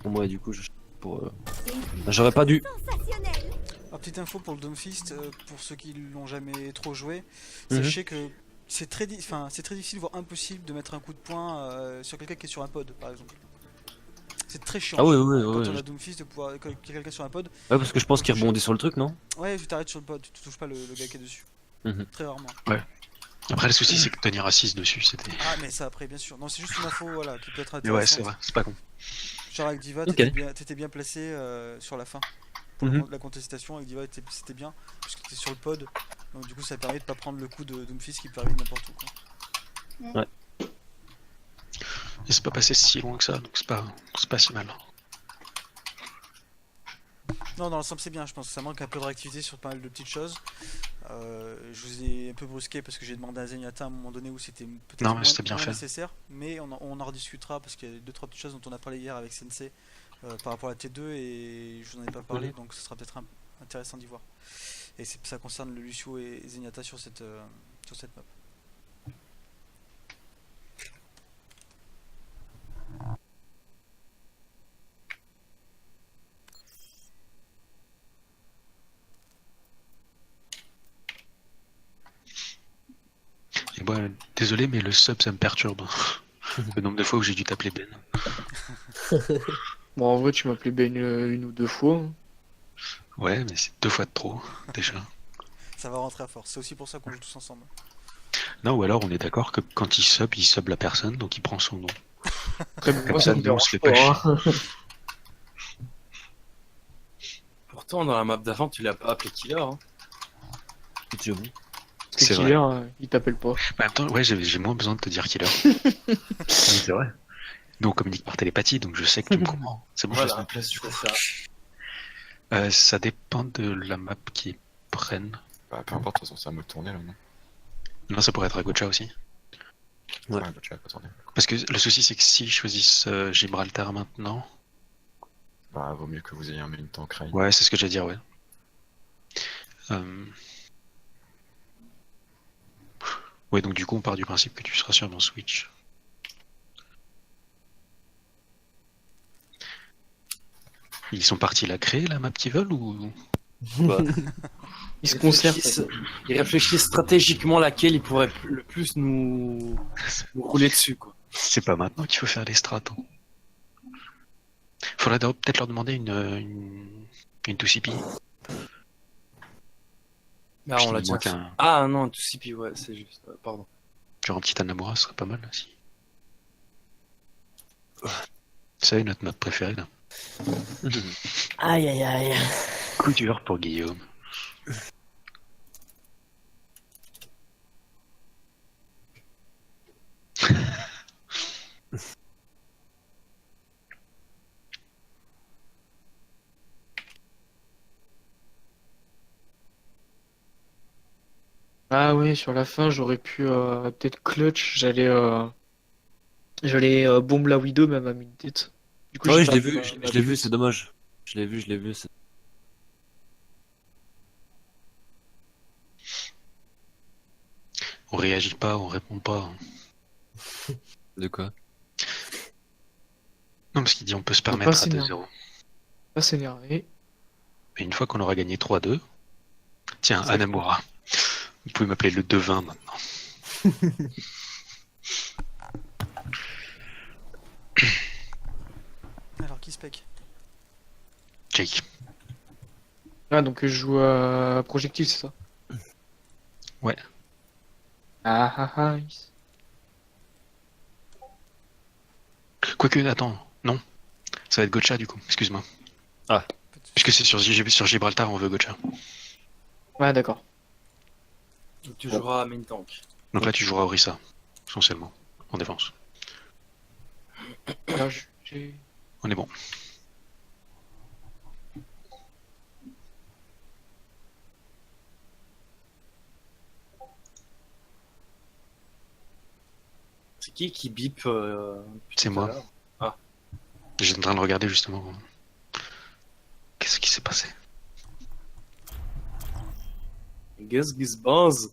pour moi, du coup, j'aurais pas dû.
Alors, petite info pour le Doomfist, pour ceux qui l'ont jamais trop joué,
Mhm.
sachez que c'est très difficile, voire impossible de mettre un coup de poing sur quelqu'un qui est sur un pod, par exemple. C'est très chiant.
Ah ouais,
Quand on
ouais.
a Doomfist de pouvoir qu'il y a quelqu'un sur un pod,
Ouais, parce que je pense qu'il rebondit sur le truc, non?
ouais, tu t'arrêtes sur le pod, tu touches pas le gars qui est dessus.
Mhm.
Très rarement.
Après le souci c'est que tenir assise dessus c'était.
Ah, mais ça après, bien sûr. Non, c'est juste une info voilà, qui peut être
Mais ouais
intéressante.
c'est vrai, c'est pas con.
Genre avec Diva,
Ok.
t'étais bien placé sur la fin. Pour
Mhm.
la contestation, avec Diva, c'était bien, parce que t'étais sur le pod. Donc du coup, ça permet de pas prendre le coup de Doomfist qui peut arriver n'importe où. Quoi.
Et c'est pas passé si loin que ça, donc c'est pas si mal.
Non, dans l'ensemble, c'est bien. Je pense que ça manque un peu de réactivité sur pas mal de petites choses. Je vous ai un peu brusqué parce que j'ai demandé à Zenyatta à un moment donné où c'était peut-être
Non, mais
moins,
c'était bien
moins
fait.
nécessaire. Mais on en rediscutera parce qu'il y a 2-3 petites choses dont on a parlé hier avec Sensei par rapport à la T2 et je vous en ai pas parlé, donc ce sera peut-être intéressant d'y voir. Et ça concerne le Lucio et Zenyatta sur cette map.
Et moi, désolé mais le sub ça me perturbe. Le nombre de fois où j'ai dû t'appeler Ben.
Bon, en vrai, tu m'appelais Ben une ou deux fois.
Ouais mais c'est 2 fois de trop déjà.
Ça va rentrer à force. C'est aussi pour ça qu'on joue tous ensemble.
Non ou alors on est d'accord que quand il sub la personne donc il prend son nom.
Après, moi, ça me
nous, on se
dérange
fait
pas.
pas
hein.
Pourtant, dans la map d'avant, tu l'as pas appelé Killer. Hein.
J'avoue.
que
C'est
killer, il t'appelle pas.
En même temps, ouais, j'ai moins besoin de te dire killer. C'est vrai. Nous, on communique par télépathie, donc je sais que tu me comprends. C'est bon,
Voilà,
je
en place du coup.
Ça dépend de la map qu'ils prennent.
Bah, peu importe, de toute façon, ça va me tourner là, non?
Non, ça pourrait être à Gocha aussi.
Ouais.
bah, tu vas pas tourner.
Parce que le souci, c'est que s'ils choisissent Gibraltar maintenant.
Bah, vaut mieux que vous ayez un main tank raid.
Ouais, c'est ce que j'allais dire, ouais. Ouais, donc du coup, on part du principe que tu seras sur mon Switch. Ils sont partis la créer, la map qu'ils veulent, ou...
Bah,
Il se conserve.
Ils réfléchissent stratégiquement laquelle ils pourraient le plus nous rouler dessus, quoi.
C'est pas maintenant qu'il faut faire les strats. Hein. Faudrait peut-être leur demander une 2CP.
Ah, on l'a déjà fait.
qu'un...
Ah non, tout CP, ouais, c'est juste. Pardon.
Genre un petit Anamura, ce serait pas mal aussi. C'est notre map préférée là.
Aïe aïe aïe.
Coup dur pour Guillaume.
Ah ouais, sur la fin, j'aurais pu peut-être clutch. J'allais bombe la Widow même à mid-tête. Du coup,
Ah oui,
j'ai
je l'ai
perdu
vu,
ma-
je
ma
l'ai vu,
bulle.
c'est dommage. Je l'ai vu.
On réagit pas, on répond pas.
De quoi?
Non, parce qu'il dit on peut se
Faut
permettre
pas
à
s'énerver.
2-0.
Pas s'énerver.
Mais une fois qu'on aura gagné 3-2, tiens,
Ça
Anamura, vous pouvez m'appeler le 2-20 maintenant.
Alors, qui spec?
Jake.
Ah, donc je joue à projectile, c'est ça?
Ouais.
Ah ah ah.
Quoique, attends, non. Ça va être Gotcha du coup, excuse-moi.
Ah.
Puisque c'est sur Gibraltar, on veut Gotcha.
Ouais, d'accord.
Donc tu joueras à main tank.
Donc là, tu joueras Orisa, essentiellement, en défense.
Là, j'ai...
On est bon.
C'est qui bip
C'est moi. J'étais en train de regarder justement. Qu'est-ce qui s'est passé?
Qu'est-ce qui se passe?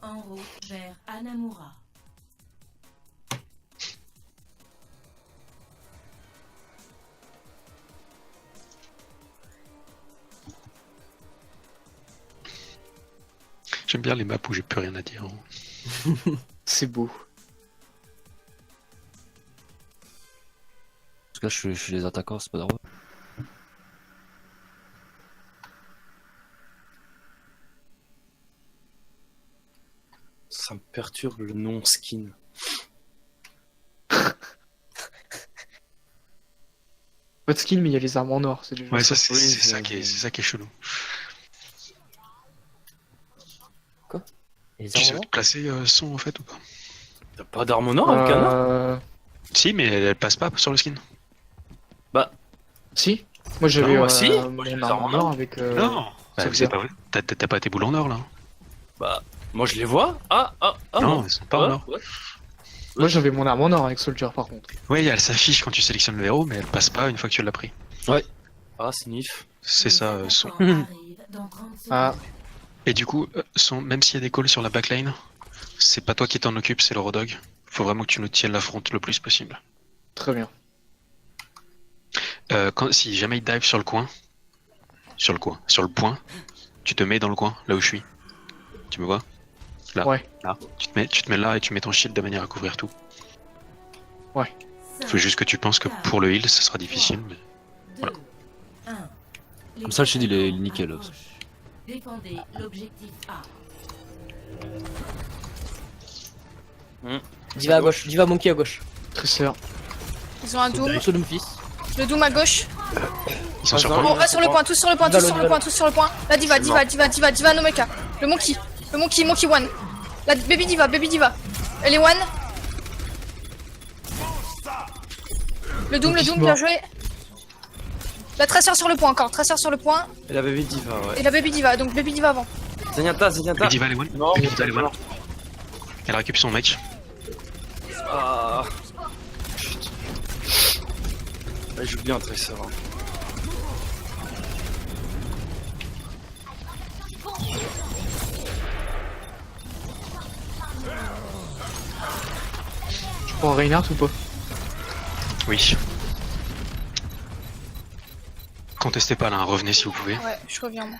En route vers Anamura.
J'aime bien les maps où j'ai plus rien à dire.
C'est beau.
Parce que là, je suis les attaquants, c'est pas drôle.
Ça me perturbe le nom skin.
Pas de skin, mais il y a les armes en or. C'est déjà
Ouais,
ça.
ça, c'est
Oui,
ça qui est chelou.
Les
Tu sais
armes
où placer son en fait ou pas?
T'as pas d'arme en or avec un or?
Si, mais elle passe pas sur le skin.
Si. Moi j'avais
Non, moi, si. Moi,
mon
j'ai les
arme
armes
en
en
or
or.
avec.
Non. Bah,
ça
c'est
veut
pas vrai. T'as pas tes boules en or là?
Bah, moi je les vois. Ah,
Non, elles sont pas en or.
ouais.
Moi j'avais mon arme en or avec Soldier par contre.
Ouais, elle s'affiche quand tu sélectionnes le héros, mais elle passe pas une fois que tu l'as pris.
Ah, sniff.
C'est ça,
Les
son.
attaquants arrivent dans 30 secondes.
Ah.
Et du coup, même s'il y a des calls sur la backline, c'est pas toi qui t'en occupe, c'est l'Eurodog. Faut vraiment que tu nous tiennes la fronte le plus possible.
Très bien.
Si jamais il dive sur le point, sur le point, tu te mets dans le coin, là où je suis. Tu me vois? Là.
Ouais.
Là. Tu te mets là et tu mets ton shield de manière à couvrir tout.
Ouais.
Faut juste que tu penses que pour le heal, ça sera difficile. Mais...
2,
Voilà.
1.
Comme ça, le shield, il est nickel.
À gauche. Défendez l'objectif A.
Diva à gauche, Diva Monkey à gauche.
Tresseur.
Ils ont un doom.
Sodom fils.
Le doom à gauche.
Ils sont sur
Ah,
quoi?
Oh, sur le point, tous sur le point, tous
Diva,
sur le
Diva.
point, tous sur le point. La diva, Nomeka. Le monkey. Le monkey one. La baby diva. Elle est one. Le doom, bien joué. La traceur sur le point encore, traceur sur le point.
Et la baby diva, ouais.
Et la baby diva, donc baby diva avant.
Zenyatta.
Baby Diva, elle est one.
Non,
Baby Diva, elle est one. Elle récupère son match.
Ah. Chut. Ouais, j'oublie un Tracer. Hein.
Je prends Reinhardt ou pas?
Oui. Contestez pas là, revenez si vous pouvez.
Ouais, je reviens moi.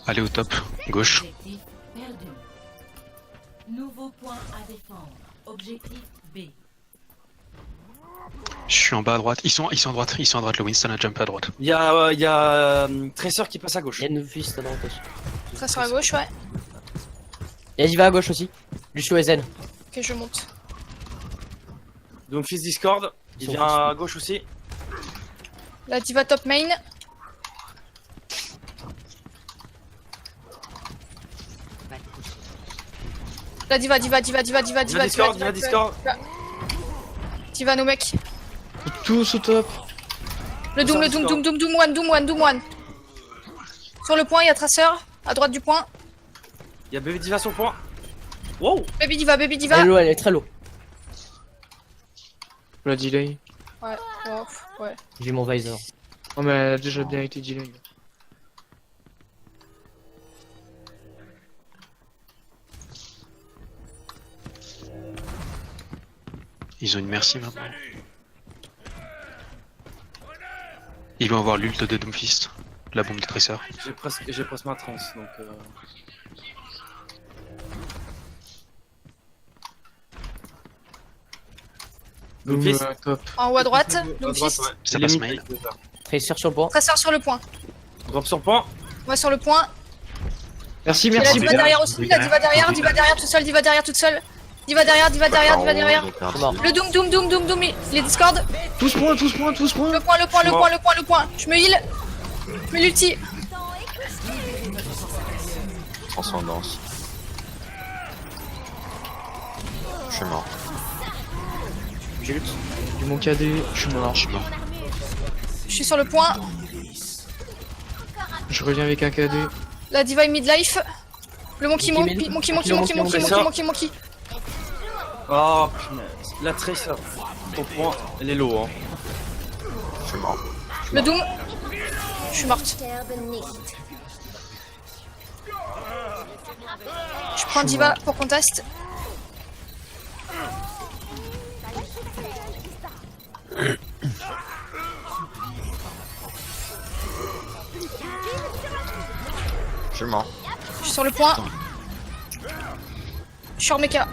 Allez au top, gauche.
Objectif perdu. Nouveau point à défendre. Objectif B.
Je suis en bas à droite. Ils sont à droite. Le Winston a jumpé à droite.
Il y a Tracer qui passe à gauche.
Il y a une fist à droite aussi.
Traceur à gauche, ouais.
Et il va à gauche aussi. Lucio et Zen.
Ok, je monte.
Donc fils Discord, il vient à gauche aussi.
La diva top main. La diva.
Discord.
Diva nos mecs.
Tous au top.
Le doom one. Sur le point, il y a traceur. À droite du point.
Il y a baby diva sur le point. Wow.
Baby diva.
Elle est low, elle est très low.
La delay.
Ouais, ouais.
J'ai mon visor.
Oh mais elle a déjà bien été delay.
Ils ont une merci maintenant. Ils vont avoir l'ult de Doomfist. La bombe de Tracer.
J'ai presque ma trance donc. Doomfist.
Top.
En haut à droite.
À
Donc
droite,
fist.
ouais.
Ça
Il est
passe
mid.
main.
Tracer sur le point.
Traceur sur le point.
Drop sur point.
Moi sur le point.
Merci,
Et la
merci.
diva derrière aussi. La diva derrière toute seule. Diva derrière. Diva derrière. Le doom. Il est Discord.
Tous points.
Le point. Je me heal. Je me l'ulti.
Transcendance. Je suis mort.
J'ai mon KD, je suis mort.
Je suis sur le point.
Je reviens avec un KD.
La diva est midlife. Le monkey.
Oh punaise. La Tracer. Au point. Elle est low hein.
Je suis mort.
Le doom. Je suis morte. Je prends diva pour contest.
Je suis mort.
Je suis sur le point. Je suis en mecha.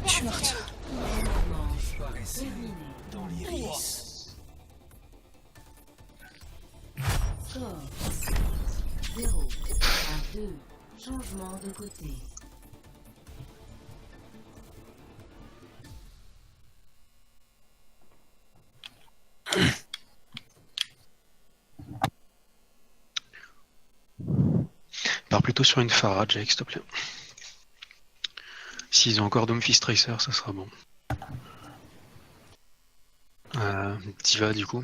Je suis morte.
Score 0 à 2. Changement de côté.
Pars plutôt sur une Pharah, Jake, s'il te plaît. S'ils ont encore Doomfist Tracer, ça sera bon. Diva, du coup.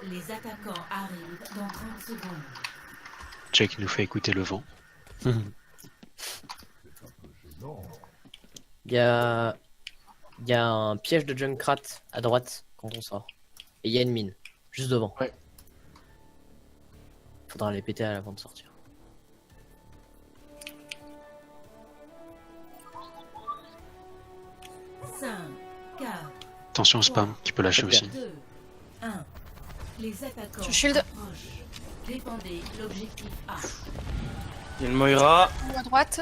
Les attaquants arrivent dans 30 secondes.
Jake nous fait écouter le vent.
Il y a un piège de Junkrat à droite quand on sort. Et il y a une mine, juste devant.
Ouais.
Faudra les péter avant de sortir.
Cinq, 4,
Attention au spam qui peut lâcher
Ok.
aussi.
2, 1. Les attaquants
Je shield.
approchent. Défendez l'objectif A.
Il y a une Moira.
Ou à droite.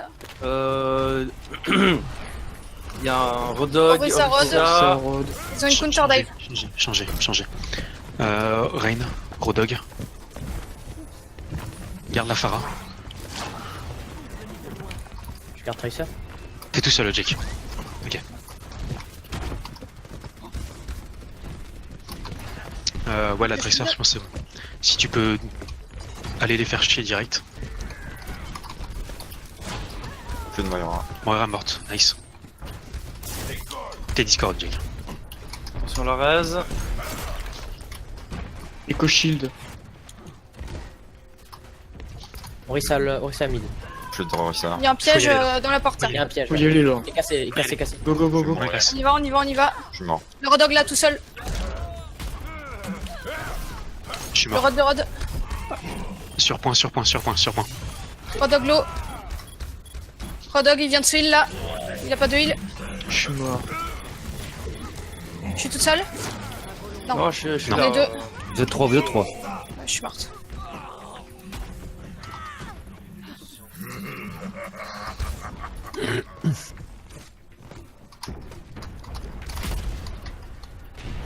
Il y a un Rodog.
Orisa Rod.
Ça
Orisa.
rôde.
Ils ont une counter dive.
Changer. Rain, Rodog. Garde la Pharah.
Je garde Tracer.
T'es tout seul, Jake. Ok. Ouais, la Tracer, je pense que c'est bon. Si tu peux aller les faire chier direct.
Plus de Moira.
Moira morte, nice. T'es Discord, Jake.
Sur la raise.
Echo Shield.
Orisa mid.
Plus de Orisa.
Il y a un piège
Faut y aller,
dans la porte.
Il y a un piège.
Faut y aller là.
Il est cassé.
Go go go go.
Ouais, classe.
On y va, on y va, on y va.
Je suis mort.
Le Rodog là tout seul.
Je suis
Le
mort.
Rod, le Rod.
Sur point.
Rodog low. Rodog il vient de se heal là. Il a pas de heal.
Je suis mort.
Je suis toute seule. Non.
Non, je suis
On
là.
est deux.
Vous êtes 3, vous êtes 3.
Je suis morte.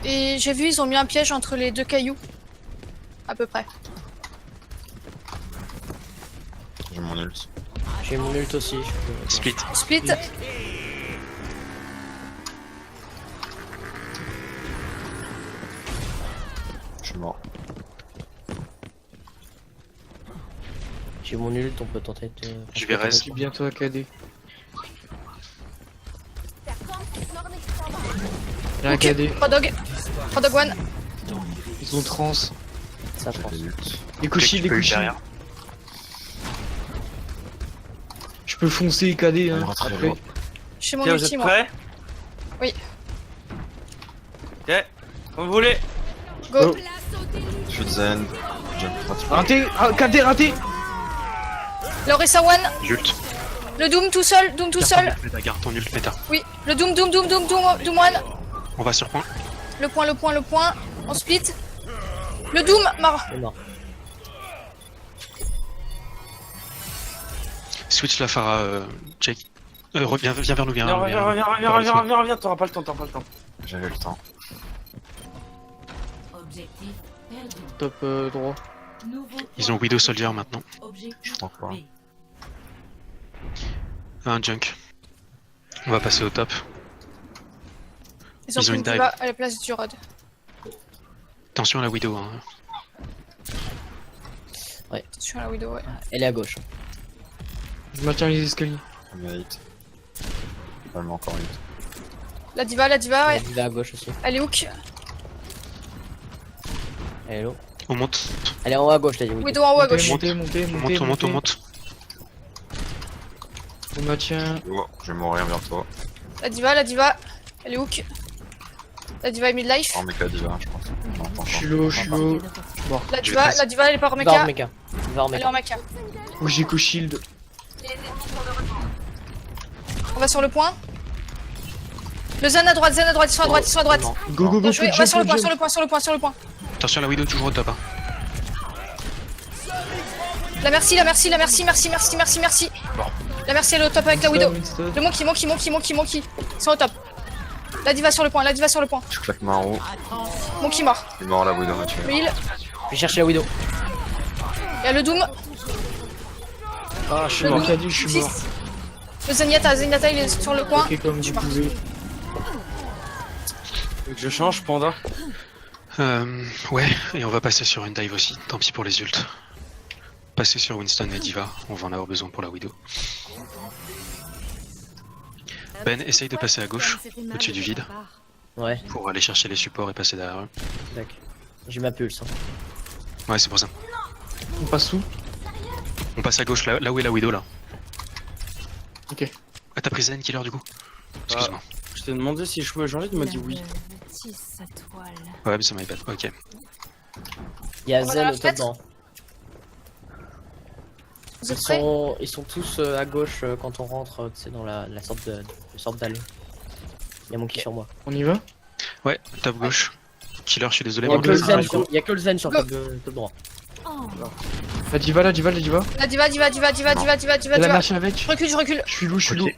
Et j'ai vu, ils ont mis un piège entre les deux cailloux. À peu près.
J'ai mon ult.
J'ai mon ult aussi. Je peux...
Split.
Split.
Je suis mort.
J'ai mon ult, on peut tenter de...
Je vais
Je
raise.
suis bientôt à KD.
Der Kampf ist noch nicht vorbei.
Il y a un KD.
Rodog. Rodog one.
Ils ont trans.
Ça, je pense.
J'ai ult.
Echo Shield,
Tu peux
Echo
ult
Shield.
derrière.
Je peux foncer KD hein,
On rentre
après.
loin.
Chez mon
Ok, vous
ulti
êtes
moi.
prêts?
Oui.
Ok, comme vous voulez.
Go.
Go.
Je suis zen. Jump pratique.
Raté. Ah, KD raté.
Le Orisa one.
Ult.
Le Doom tout seul. Doom tout seul.
Garde ton ult méta.
Oui. Le Doom one.
On va sur point.
Le point. On split. Le Doom mort.
Il est mort.
Switch la Pharah, Jake. Viens vers nous, viens.
Reviens, t'auras pas le temps.
J'avais le temps.
Objectif perdu.
Top droit.
Nouveau
Ils ont Widow Soldier maintenant.
Objectif
Je crois pas.
B.
Un junk. On va passer au top.
Ils ont
Ils ont
pris
une
une diva à la place du Rod.
Attention à la Widow. Hein.
Attention à la Widow, ouais.
Elle est à gauche.
Je maintiens les escaliers.
Premier hit. Elle m'a encore hit.
La diva, ouais.
Elle est à gauche aussi.
Elle est hook.
Elle est low.
On monte.
Elle est en haut à gauche, là. Oui.
Widow en haut à gauche.
Montez.
On monte.
On maintient.
Oh, je vais mourir bientôt.
La diva. Elle est hook. La diva est midlife.
Oh, mecha diva, je pense. Non, pas
Je suis
encore.
low, je suis low. Mort.
La
Je vais
diva, elle est pas en
Il va en
mecha.
mecha. Il va en
Elle est
mecha.
en mecha.
Oh, j'ai Echo Shield.
On va sur le point. Le Zen à droite, ils sont à droite.
Non.
Go go go.
Bien joué. On va sur le point,
jump.
sur le point.
Attention à la Widow, toujours au top. Hein.
La merci. La merci, elle est au top avec la Widow.
Winston.
Le monkey. Ils sont au top. La diva sur le point.
Je claque ma roue.
Monkey mort.
Je suis mort, la Widow m'a tué.
Le heal.
Je vais chercher la Widow.
Il y a le Doom.
Ah, je suis
Le
mort.
Doom.
KD, je suis mort.
Le Zenyatta, il est sur le coin.
Ok, comme
Je
vous
suis
pouvez.
Je change, Panda.
Ouais, et on va passer sur une dive aussi. Tant pis pour les ults. Passer sur Winston et Diva. On va en avoir besoin pour la Widow. Ben, essaye de passer à gauche, au-dessus du vide,
Ouais,
pour aller chercher les supports et passer derrière eux.
d'accord. J'ai ma pulse. Hein.
Ouais, c'est pour ça.
On passe où?
On passe à gauche, là où est la Widow, là.
Ok.
Ah, t'as pris Zen Killer du coup? Excuse-moi.
Je t'ai demandé si je pouvais changer, tu m'as dit oui.
Tisse sa toile.
Ouais, mais c'est my bad. Ok.
Il y a
On va
Zen
dans la
au top
fenêtre.
droit.
Vous êtes prêts?
Ils sont tous à gauche quand on rentre, tu sais, dans la sorte d'allée. Il y a mon qui sur moi.
On y va?
Ouais, top gauche. Killer, je suis désolé.
Il y a
mais
que le
on
Zen
est-
sur, il y a que le Zen sur
Go.
top droit.
Oh,
La diva, la diva, la diva.
La diva, diva, diva, diva, diva, diva, diva,
Et la
diva.
machine avec.
Je recule, je recule.
Je suis loup, je suis
Ok.
loup.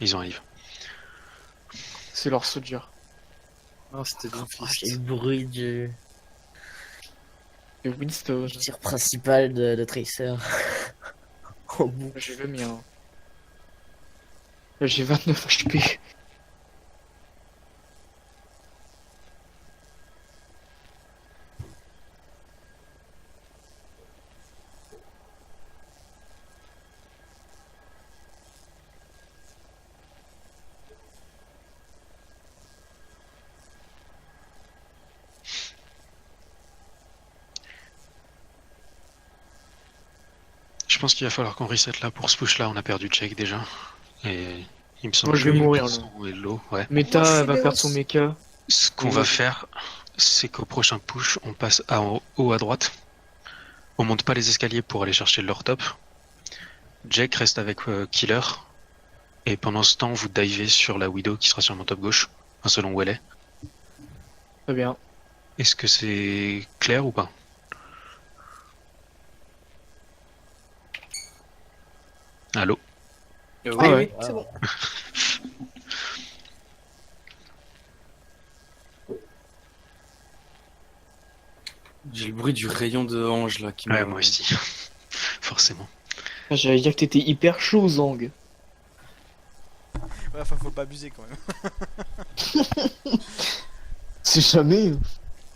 Ils ont arrivé.
C'est leur soldier.
Ah, c'était bien
Ah,
fist.
j'ai le bruit du
Et Winston.
tir principal de Tracer. Au bout.
J'ai le mien. J'ai 29 HP.
Je pense qu'il va falloir qu'on reset là pour ce push là. On a perdu check déjà. Et il me semble
Moi, je vais
que
mourir, là.
Vincent est low, ouais.
Meta
Moi, je suis
va
Deus.
perdre son mecha.
Ce qu'on va faire, c'est qu'au prochain push, on passe en haut à droite. On monte pas les escaliers pour aller chercher leur top. Jack reste avec Killer. Et pendant ce temps, vous divez sur la Widow qui sera sur mon top gauche, selon où elle est.
Très bien.
Est-ce que c'est clair ou pas? Allô?
Oui,
Ah ouais.
oui.
C'est bon.
J'ai le bruit du rayon de Ange là qui
Ouais,
me.
moi aussi. Forcément.
Ah, j'allais dire que t'étais hyper chaud, Zang.
Ouais, enfin, faut pas abuser quand même.
C'est jamais.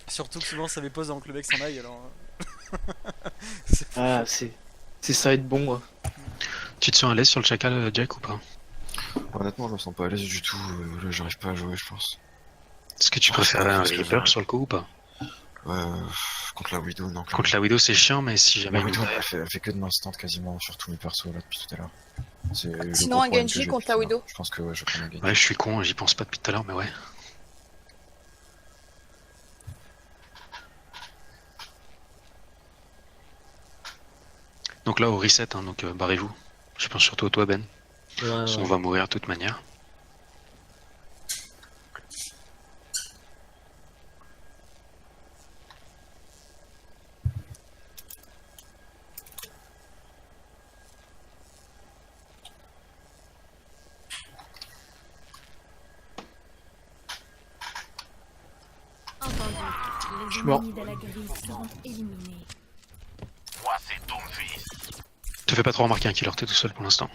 Surtout que souvent ça met pause avant que le mec s'en aille alors.
Ah, c'est ça être bon. Ouais.
Tu te sens à l'aise sur le chacal, Jack, ou pas?
Honnêtement, je me sens pas à l'aise du tout. Là, j'arrive pas à jouer, je pense.
Est-ce que tu préférais un Reaper sur le coup ou pas?
Contre la Widow, non.
Contre la Widow, c'est chiant, mais si jamais.
La Widow, elle fait que de l'instant quasiment sur tous mes persos là depuis tout à l'heure. C'est le
Sinon,
gros
un
problème que
Genji
j'ai
contre
depuis
la
tout à l'heure.
Widow.
Je pense que ouais, je vais prendre un Genji.
Ouais, je suis con, j'y pense pas depuis tout à l'heure, mais ouais. Donc là, au reset, hein, donc barrez-vous. Je pense surtout à toi, Ben.
Ouais,
Parce qu'on
ouais.
va mourir de toute manière.
entendu. Les
suis mort.
ennemis de la grille seront éliminés.
Te fais pas trop remarquer un killer, t'es tout seul pour l'instant.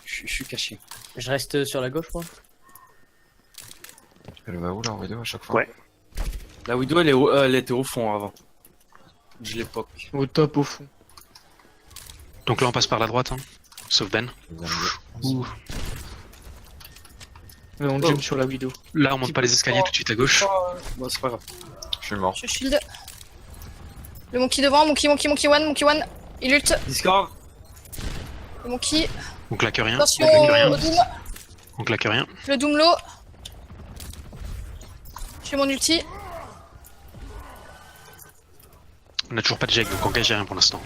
Je suis caché.
Je reste sur la gauche, moi.
Elle va où la Widow à chaque fois?
Ouais.
La Widow, elle était au fond avant. Je l'ai pas.
Au top, au fond.
Donc là, on passe par la droite, hein. Sauf Ben.
Je vais arriver.
Ouh.
Mais on jump sur la Widow.
Là, on monte pas les escaliers tout de suite à gauche.
Bon, c'est pas grave.
Je suis mort.
Je shield. Le monkey devant, monkey one. Il ult.
Discord.
Le monkey.
On claque rien.
Attention
On claque rien.
au doom.
On claque rien.
Le doom low. J'ai mon ulti.
On a toujours pas de Jack, donc engagez rien pour l'instant.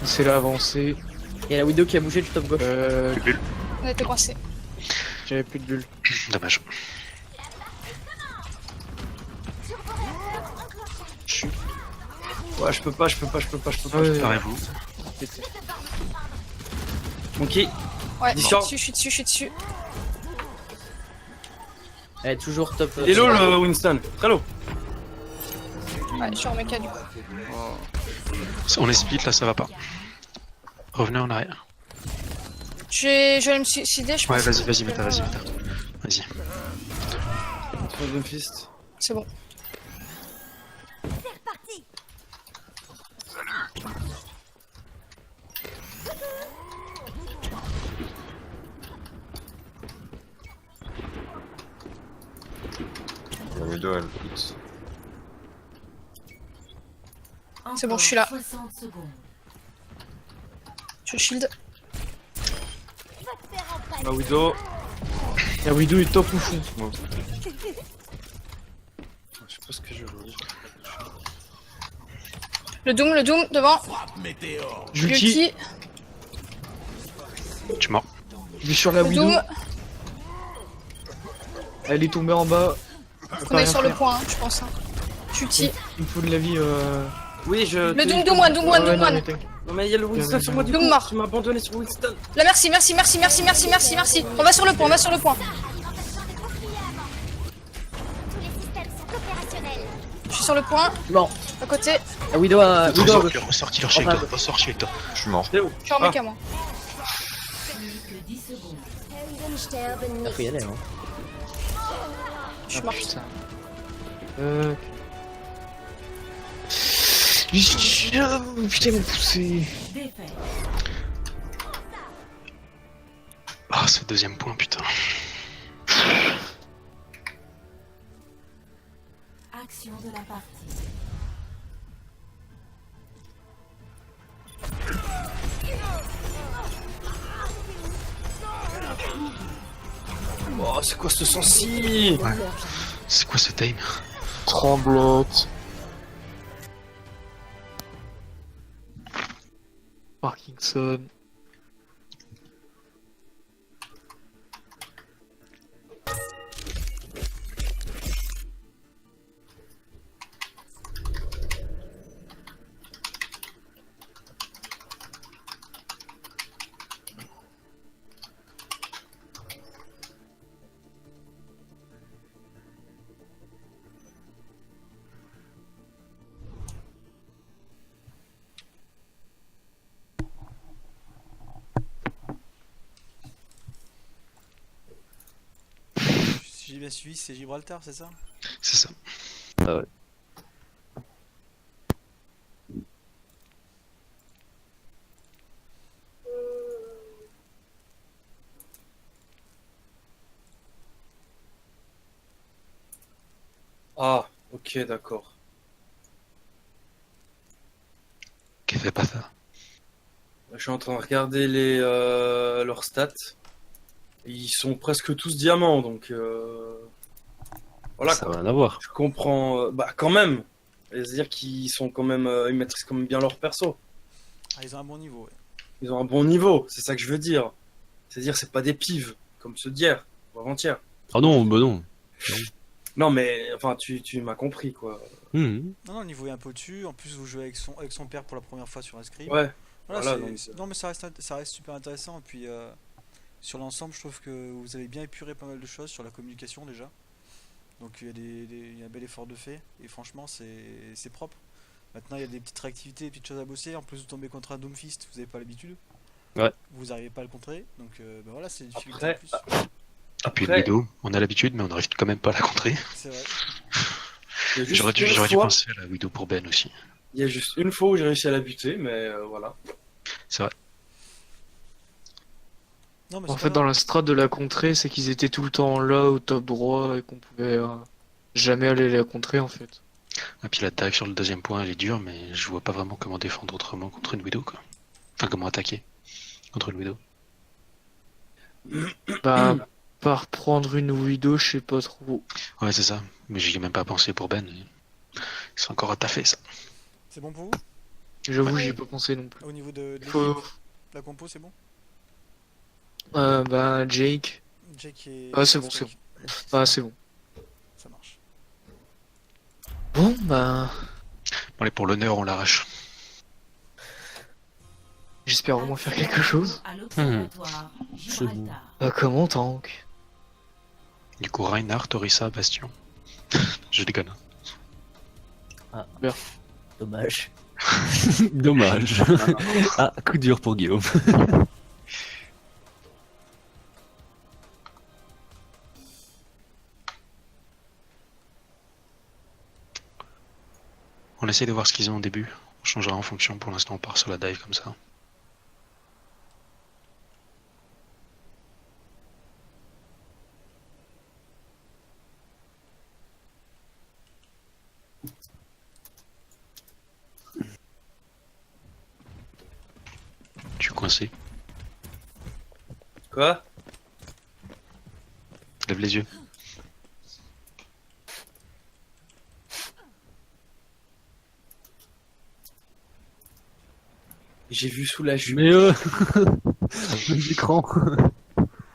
C'est là avancé.
Il y a la Widow qui a bougé du top gauche.
On a été coincés.
J'avais plus de bulles.
Dommage.
Ouais, je peux pas.
Ouais,
Parez-vous.
Monkey.
Ouais, je suis
Discord.
dessus, je suis dessus.
Elle est toujours top.
Il est low le Winston. Très low.
Ouais, je suis en mecha du coup.
On est split, là, ça va pas. Revenez en arrière.
Je vais aller me suicider, je pense.
Ouais, vas-y, Meta, vas-y. Vas-y.
Troisième fist.
C'est bon.
La Widow, elle quitte.
C'est bon, je suis là.
60 secondes.
Je shield.
La Widow.
La Widow est top ou fou.
Je sais pas ce que je veux dire.
Le Doom devant.
Juki,
Yuki,
Tu es mort.
je vais sur la
le
Widow.
Doom.
Elle est tombée en bas.
On est sur le point, hein, je pense. Hein. Tuti.
Il me faut de la vie.
Oui, je.
Le Doom one.
Ouais, non, mais
One.
t'inquiète.
Non, mais il y a le Winston sur moi du
Doom
coup.
mort.
Tu m'as abandonné sur Winston.
Là, merci. On va sur le point, Je suis sur le point,
Bon,
à côté.
la Widow a. Widow.
Ressorti leur chez toi. Ressort chez toi.
Je suis mort.
T'es où?
Je suis en mec à moi.
Plus que 10 secondes.
Il faut y aller, hein.
Je suis
Ah,
mort.
putain. Putain, ils m'ont poussé.
Défaite.
Ah, ce deuxième point, putain.
Action de la partie.
Oh, c'est quoi ce sens-ci?
C'est quoi ce time?
Tremblote. Parkinson.
Si j'ai bien suivi, c'est Gibraltar, c'est ça?
C'est ça.
Ah, ok, d'accord.
Qu'est-ce fait pas ça?
Je suis en train de regarder leurs stats. Ils sont presque tous diamants, donc voilà.
Ça
Quoi.
va rien à voir.
Je comprends. Bah quand même. C'est-à-dire qu'ils sont quand même, ils maîtrisent quand même bien leur perso.
Ah, ils ont un bon niveau, ouais.
Ils ont un bon niveau. C'est ça que je veux dire. C'est-à-dire c'est pas des pives comme ceux d'hier, ou avant-hier.
Ah non, bah non.
Non mais enfin tu m'as compris quoi.
Mhm.
Non, le niveau est un peu au-dessus. En plus, vous jouez avec son père pour la première fois sur un scrim.
Ouais.
Voilà,
Voilà,
non, mais ça reste super intéressant. Et puis, sur l'ensemble, je trouve que vous avez bien épuré pas mal de choses sur la communication déjà. Donc, il y a un bel effort de fait. Et franchement, c'est propre. Maintenant, il y a des petites réactivités, des petites choses à bosser. En plus, vous tombez contre un Doomfist, vous n'avez pas l'habitude.
Ouais.
Vous n'arrivez pas à le contrer. Donc, ben voilà, c'est une difficulté
Après-
en plus.
Ah, puis
Après-
le Widow, on a l'habitude, mais on n'arrive quand même pas à la contrer.
C'est vrai.
Il y a juste
J'aurais dû
une fois-
penser à la Widow pour Ben aussi.
Il y a juste une fois où j'ai réussi à la buter, mais voilà.
C'est vrai.
Non, mais
En
c'est
fait,
pas
dans
grave.
la strat de la contrée, c'est qu'ils étaient tout le temps là au top droit et qu'on pouvait jamais aller la contrer en fait.
Et puis la dive sur le deuxième point, elle est dure, mais je vois pas vraiment comment défendre autrement contre une Widow, quoi. Enfin, comment attaquer contre une Widow.
Bah, par prendre une Widow, je sais pas trop.
Ouais, c'est ça. Mais j'y ai même pas pensé pour Ben. C'est encore à taffer, ça.
C'est bon pour vous?
J'avoue, j'y ai pas pensé non plus.
Au niveau de
Faut...
l'équipe, la compo, c'est bon?
Bah, Jake.
Jake et.
Ah, c'est bon, c'est bon. Ah, c'est bon.
Ça marche.
Bon, bah,
Bon, allez, pour l'honneur, on l'arrache.
j'espère au moins faire quelque chose.
À l'observatoire, Gibraltar.
Bah, comment tank?
Du coup, Reinhardt, Orisa, Bastion. Je déconne.
Dommage.
Dommage. Ah, coup dur pour Guillaume.
On essaie de voir ce qu'ils ont au début. On changera en fonction. Pour l'instant, on part sur la dive comme ça. Tu es coincé.
Quoi?
lève les yeux.
J'ai vu sous la jupe.
Mais l'écran.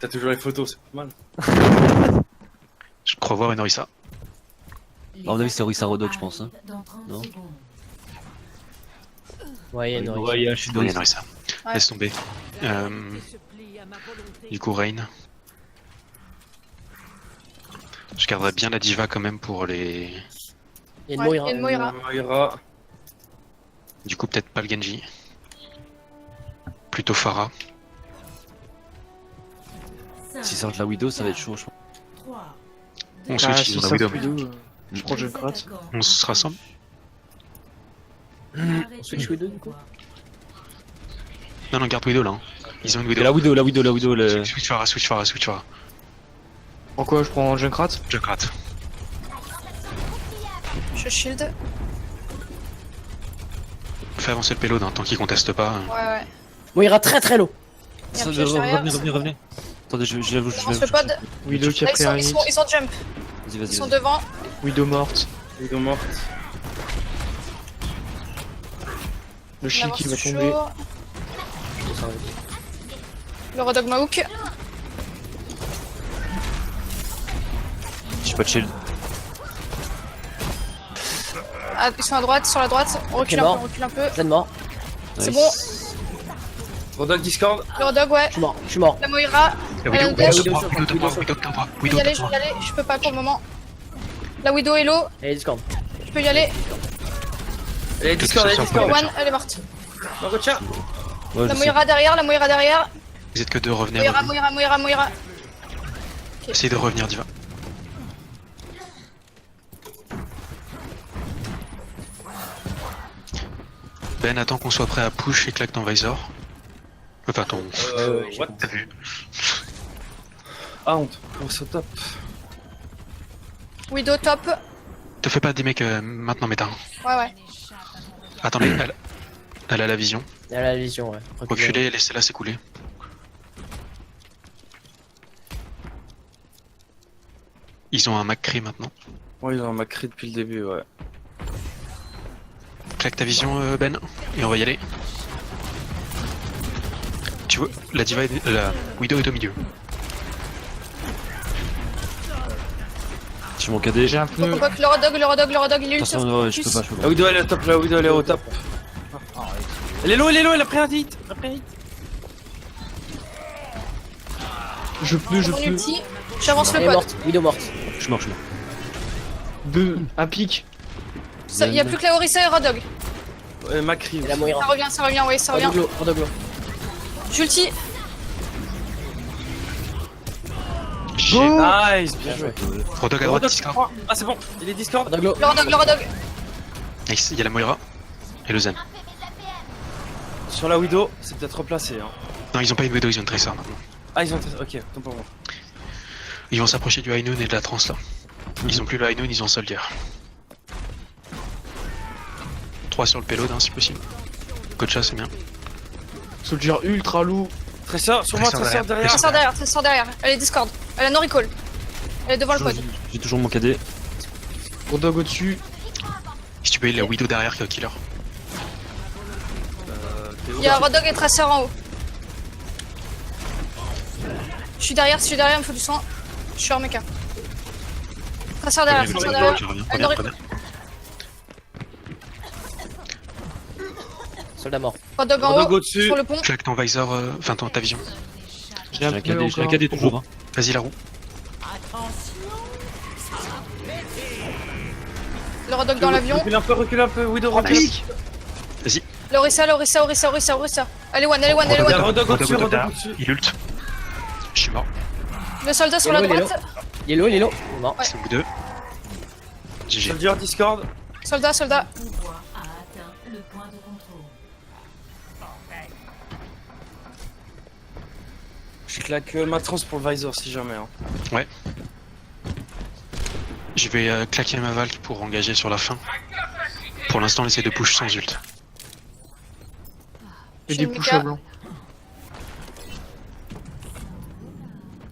T'as toujours les photos, c'est pas mal.
Je crois voir une Orisa.
À mon avis, c'est Orisa Rodok, je pense. Hein.
Dans 30
Non.
secondes.
Ouais, il y a une
Ouais,
origine.
il y a la chute
Oui, il y a
d'Orisa.
une Orisa.
Ouais.
Laisse tomber. Du coup, Rain. Je garderai bien la diva quand même pour les...
Il y a une
Ouais,
Moira.
il y a une Moira.
Moira.
Du coup, peut-être pas le Genji. Plutôt Pharah.
Si sortent la Widow, ça va être chaud, je pense.
3,
On
Ah,
switch,
si
ils ont
ça
la Widow.
Widow, je prends Junkrat.
On se rassemble.
On switch Widow du coup.
Non, non, garde Widow là. Hein. Ils ont une
Et la
Widow.
Widow, le...
Switch Pharah, switch Pharah, switch Pharah.
En quoi je prends Junkrat?
Junkrat.
Je shield.
Fais avancer le payload hein, tant qu'ils contestent pas.
Ouais, ouais.
Moira très très low.
Il y a un piège derrière.
Revenez. Attendez, je l'avoue, je
Avance le pod.
Widow qui a
Là,
pris un hit.
ils sont jump.
Vas-y,
Ils sont
vas-y.
devant.
Widow morte.
Widow morte.
Le
On
shield
avance
qui va tomber.
toujours. Le Rodog Mahook.
J'ai pas de shield.
Ah, ils sont à droite, sur la droite. On recule
Ok,
un peu,
mort.
on recule un peu.
Plein de mort.
C'est
Nice.
bon.
Rodog Discord.
Le Rodog, ouais.
Je suis mort.
La Moira.
La
Elle a
Widow,
le dash.
Widow top 3, Widow top 3, Widow top 3,
Je peux
Widow
y aller,
top
je peux
3.
y aller. Je peux pas pour le moment. La Widow est low.
Allez, Discord.
Je peux y aller.
Allez, Discord, allez,
Discord.
Discord.
One, elle est morte.
Marocha.
Ouais,
La
je sais.
Moira derrière, la Moira derrière.
Vous êtes que deux, revenez.
Moira,
revenez.
Moira, Moira, Moira.
Essayez de revenir, Diva. Ben, attends qu'on soit prêt à push et claque ton Visor. Enfin, ton...
What?
T'as vu?
Ah, on se top.
Widow top.
Te fais pas des mecs maintenant, méta.
Ouais, ouais.
Attendez, elle a la vision.
Il y a la vision, ouais.
Reculez, laissez-la s'écouler. Ils ont un McCree maintenant.
Ouais, ils ont un Macri depuis le début, ouais.
Claque ta vision, Ben, et on va y aller. Tu vois, la diva est... la Widow est au milieu.
J'ai mon KD.
J'ai un pneu.
Le Rodog, il est ultra.
Attention, ouais, je peux pas, je peux
La
pas.
Widow elle est au top, la Widow elle est au top. Elle est low, elle a pris un hit. Elle a pris un hit.
Je pneu, je
Mon
pneu.
ulti. J'avance
Elle
le
est
pod.
morte. Widow morte.
Je suis mort.
Un pic.
Il y a plus que la Orisa et Rodog.
Macri.
Et la Moira.
Ça revient, ouais, ça revient.
Rodog low.
J'ulti.
Nice, bien joué.
Rodog à droite, Discord.
Ah, c'est bon, il est Discord.
Rodog low.
Le Rodog.
Nice, il y a la Moira. Et le Zen.
Sur la Widow, c'est peut-être replacé. Hein.
Non, ils ont pas une Widow, ils ont une Tracer maintenant.
Ah, ils ont. Ok, tant pour moi.
Ils vont s'approcher du High Noon et de la Trans là. Ils ont plus le High Noon, ils ont Soldier. 3 sur le payload, hein, si possible. Coacha, c'est bien.
Soldier ultra lourd.
Tressor, sur moi,
Tressor
Tressor derrière.
Tressor derrière. Elle est Discord. Elle a no recall. Elle est devant le pod.
J'ai toujours mon KD.
Rodog au-dessus.
Si tu peux, il y a la Widow derrière qui est killer.
Il y a Rodog et Tracer en haut. Je suis derrière, il me faut du soin. Je suis hors mecha. Tracer derrière.
Je reviens,
Elle no
reviens.
recall.
Soldat mort.
Rodog en
Rodog
haut.
au-dessus.
Sur le pont.
Claque ton visor, enfin ta vision.
J'ai un
J'ai un
pneu
KD, j'ai un
encore.
KD toujours. Hein.
Vas-y, la roue.
Le Rodog dans l'avion.
Recule un peu, Widow recule.
Vas-y.
L'Orisa. Elle est one.
Il y a Rodog au-dessus,
Rodog
Rodog
derrière.
au-dessus.
Il ult. Je suis mort.
Le soldat sur la
Il est
droite.
Il est low. Il est mort.
Ouais.
C'est vous deux. GG.
Soldier Discord.
Soldat.
Pouvoir a atteint le point de contrôle.
Je claque ma trans pour le visor si jamais. Hein.
Je vais claquer ma Valk pour engager sur la fin. Pour l'instant, on essaie de push sans ult.
Et
J'ai
des
une
couches
Mika.
à blanc.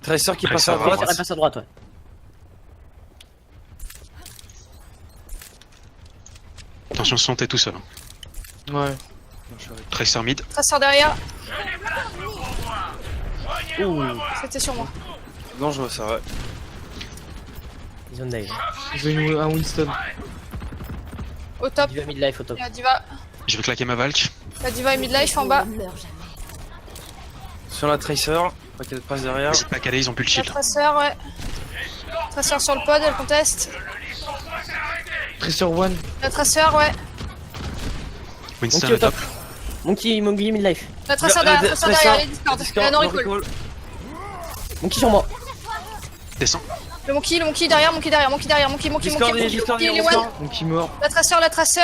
Tracer qui passe
Tracer
à
à
droite.
Tracer, elle passe à droite, ouais.
Attention, son, t'es tout seul.
Ouais.
Tracer mid.
Tracer derrière.
Ouh,
C'était sur moi.
Dangereux ça, ouais.
ils ont dive.
Ils ont un Winston.
Au top.
Diva mid-life au top.
La diva.
Je vais claquer ma Valk.
La diva est midlife en bas.
Sur la Tracer, pas qu'elle passe derrière.
N'hésite pas qu'à aller, ils ont plus le
La
shield.
Tracer, ouais. Tracer sur le pod, elle conteste.
Tracer One.
La Tracer, ouais.
Winston
Monkey au
au top.
top. Monkey mid-life.
La Tracer derrière, Tracer derrière, les Discord.
Discord,
La no
no
recall.
recall.
Monkey sur moi.
Descends.
Le monkey derrière, monkey derrière, monkey derrière, monkey,
Discord, il est Discord, il est
il est one.
Discord.
Donc il mort.
La Tracer.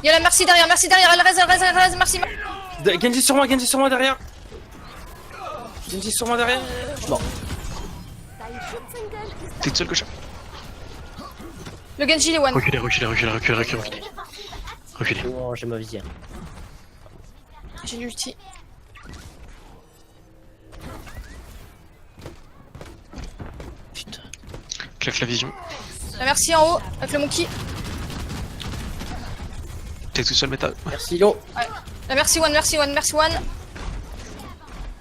Il y a la Mercy derrière, elle reste, Mercy.
Genji sur moi derrière. Genji sur moi derrière.
T'es tout seul que je.
Le Genji, il est one.
Reculez. Reculez.
Oh, j'ai ma visière.
J'ai l'ulti.
Putain.
Claque la vision.
La Mercy en haut, avec le monkey.
T'es tout seul, métal.
Merci Lo.
La Mercy one.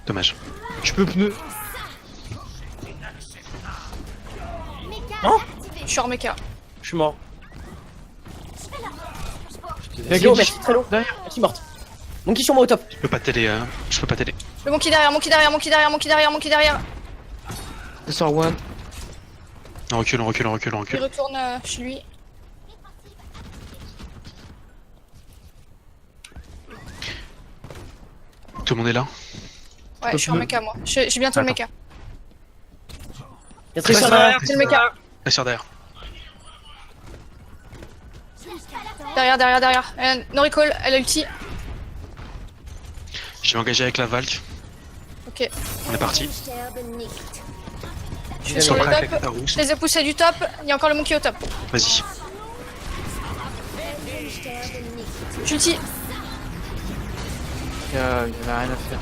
Dommage.
Je peux pneu.
Je suis hors mecha.
Je suis mort.
La
Lo,
Genji.
merci très Lo.
Derrière.
Merci morte. Monkey sur moi au top.
Je peux pas t'aider.
Le monkey derrière.
Tracer One.
On recule.
Il retourne chez lui.
Tout le monde est là.
Ouais, je suis en mecha, moi. J'ai bientôt le mecha.
Il y a Tracer derrière.
C'est le mecha.
La sœur derrière.
Derrière. No recall, elle a ulti.
Je vais m'engager avec la Valk.
Ok.
On est parti.
Je suis sur le
Après,
top.
claque ta rousse.
Je les ai poussés du top. Il y a encore le monkey au top.
Vas-y.
J'ulti.
Il y avait rien à faire.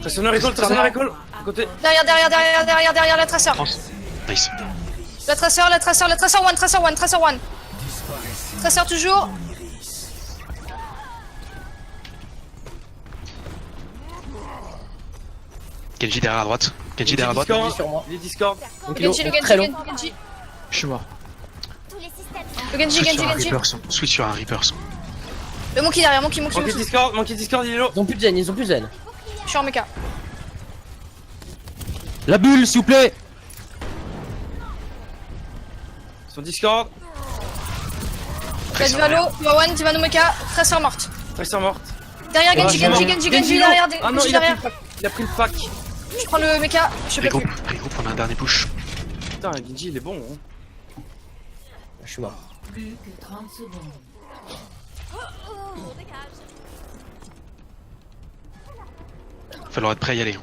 Tracer no recall. Côté.
Derrière, la Tracer.
France. Nice.
La Tracer one. Tracer toujours.
Genji derrière à droite.
Genji sur moi. Il est Discord.
Monkey
Le
Lo.
Genji,
Très long.
Je suis mort.
Le Genji.
Switch sur un Reaper. Switch sur un Reaper.
Le monkey derrière, monkey.
Monkey Discord, il est low.
Ils ont plus de zen.
Je suis en mecha.
La bulle, s'il vous plaît.
Sur Discord.
La diva low, diva one, diva no mecha. Tracer morte.
Tracer morte.
Derrière Genji derrière.
Ah non,
Genji
il a
derrière.
pris le pack. Il a pris le pack.
Je prends le mecha. Je peux plus.
Regroupe, on a un dernier push.
Putain, Genji, il est bon. Hein.
Je suis mort.
Plus que 30 secondes.
Falloir être prêt à y aller.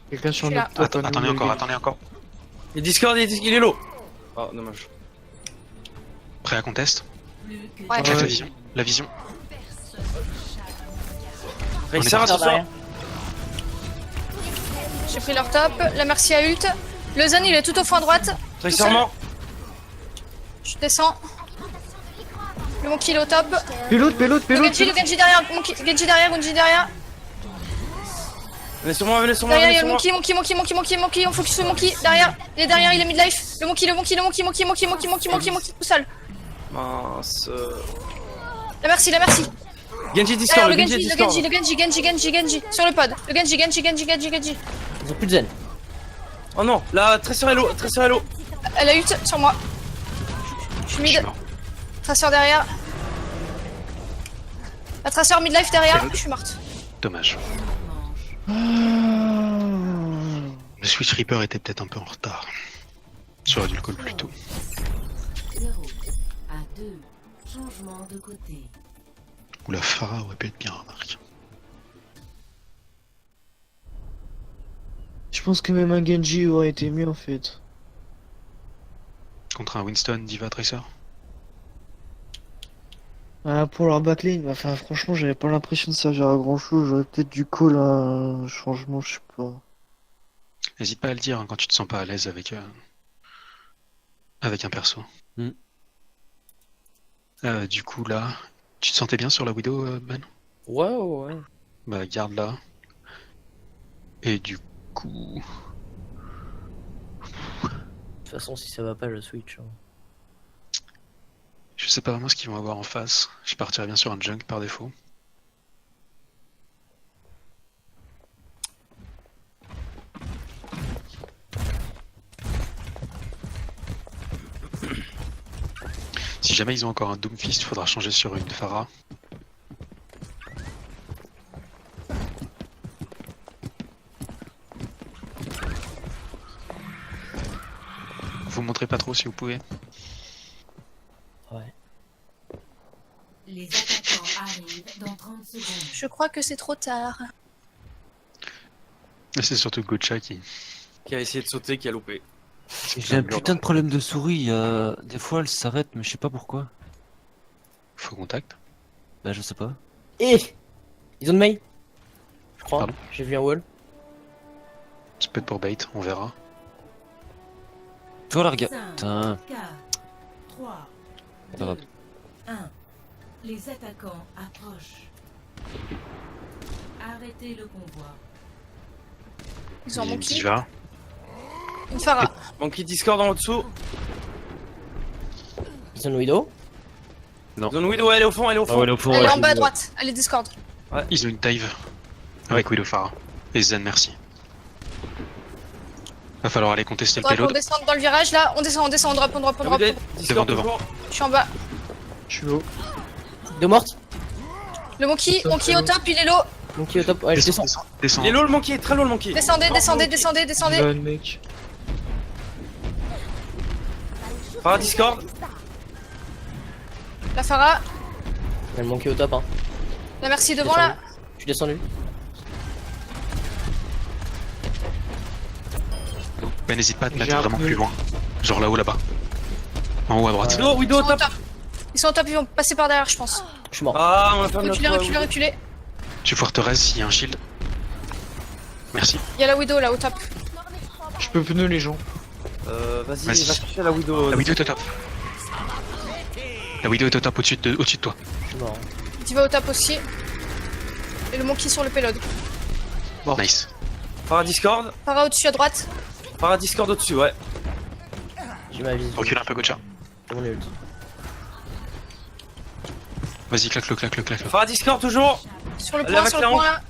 Quelqu'un sur
Je suis
notre top. hein,
Attendez
nous,
encore.
Il est Discord, il est low. Oh, dommage.
Prêt à contest.
Plus que
Ouais.
Claque
Ouais.
la vision.
Tracer,
parti.
attention.
J'ai pris leur top. La Mercy à ult. Le Zen, il est tout au fond à droite.
Tracer
seul.
mort.
Je descends. Le monkey il est au top.
Pélote.
Le Genji derrière. Genji derrière.
Venez sur moi,
Derrière, il y a le monkey. On focus sur le monkey. Derrière, il est midlife. Le monkey tout seul.
Mince.
La Mercy.
Genji
Derrière
Discord,
le
le Genji Discord.
Genji. Sur le pod. Le Genji.
Ils ont plus de zen.
Oh non, la Tracer est low.
Elle a ult sur moi. Je suis
Je suis
mid.
mort.
Tracer derrière. La Tracer midlife derrière. Je suis morte.
Dommage. Le Switch Reaper était peut-être un peu en retard. J'aurais dû le call plus tôt.
0 à 2. Changement de côté.
Ou la Pharah aurait pu être bien, remarque.
Je pense que même un Genji aurait été mieux en fait.
Contre un Winston, Diva, Tracer.
Pour leur backline, enfin franchement j'avais pas l'impression de servir à grand chose, j'aurais peut-être du call un changement, je sais pas.
N'hésite pas à le dire hein, quand tu te sens pas à l'aise avec un perso.
Mm.
Du coup là, tu te sentais bien sur la Widow, Ben?
Ouais.
Bah garde-la. Et du coup...
De toute façon, si ça va pas, je switch. Hein.
Je sais pas vraiment ce qu'ils vont avoir en face. Je partirais bien sur un junk par défaut. Si jamais ils ont encore un Doomfist, il faudra changer sur une Pharah. Vous montrez pas trop si vous pouvez.
Ouais.
Les attaquants arrivent dans 30 secondes.
Je crois que c'est trop tard.
C'est surtout Gocha qui...
Qui a essayé de sauter, qui a loupé.
J'ai un putain de problème de souris. Des fois, elle s'arrête, mais je sais pas pourquoi.
Faux contact.
Eh,
Bah, je sais pas.
Ils ont de mail. Je crois.
Pardon.
J'ai vu un wall.
C'est peut-être pour bait, on verra.
Tu vois, la regarde.
5,
Putain.
4, 3,
Pas grave.
1. Les attaquants approchent. Arrêtez le convoi.
Ils ont
Il y a une
Monkey.
diva.
Une Pharah.
Monkey Discord en dessous.
Ils ont Widow.
Zone Widow, elle est au fond, elle est au fond.
Ah ouais, au fond,
Elle est
ouais,
en bas à
je-
droite. Elle est Discord.
Ils ont une dive. Avec Widow Pharah. Et Zen, merci. Va falloir aller contester le
On
payload.
descend dans le virage là. On descend, on drop.
Discord
Devant.
toujours.
Je suis en bas.
Je suis haut.
Deux mortes.
Le Monkey au top, il est low.
Donc au top. Ouais, je descends.
Descends.
Il est low le Monkey, très low le Monkey.
Descendez.
Bonne mec.
Pharah Discord.
La Pharah.
Il y a le monkey au top. Hein.
La Merci devant
Descendu.
là.
Je suis descendu.
Ben n'hésite pas à te
J'ai
mettre
un
vraiment
peu-
plus loin. Genre là-haut, là-bas. En haut à droite.
Widow, Widow au top.
Ils sont au top, ils vont passer par derrière, je pense.
Je suis mort.
Ah, on va faire
Reculez.
Tu foires Thérèse s'il y a un shield. Merci.
Il y a la Widow là au top.
Je peux pneu les gens.
Vas-y,
Vas-y.
va chercher la Widow.
La Widow est au top. La Widow est au top au-dessus de toi.
Je suis mort.
Diva au top aussi. Et le Monkey sur le payload.
Nice.
Pharah Discord.
Pharah au-dessus à droite.
Pharah Discord au-dessus, ouais.
J'ai ma vision.
Recule un peu, Gocha.
C'est mon ult.
Vas-y, claque-le.
Pharah Discord toujours.
Sur le
Elle
point,
va
sur le
faire
point là.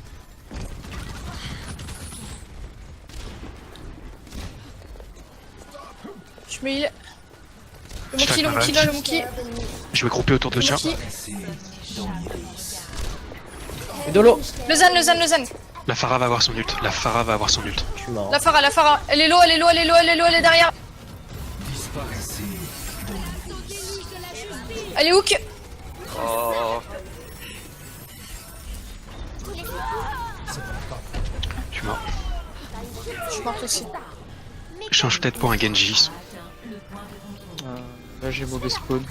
Je me heal. Le
Je
Monkey,
tape
le
ma
Monkey
vache.
là, le Monkey.
Je vais grouper autour de
Le
Gocha.
Monkey.
Et Dolo.
Le Zan.
La Pharah va avoir son ult.
Je suis mort.
La Pharah. Elle est low, elle est derrière. Elle est hook.
Oh.
Je suis mort.
Je suis morte aussi.
Change peut-être pour un Genji.
Là j'ai mauvais spawn.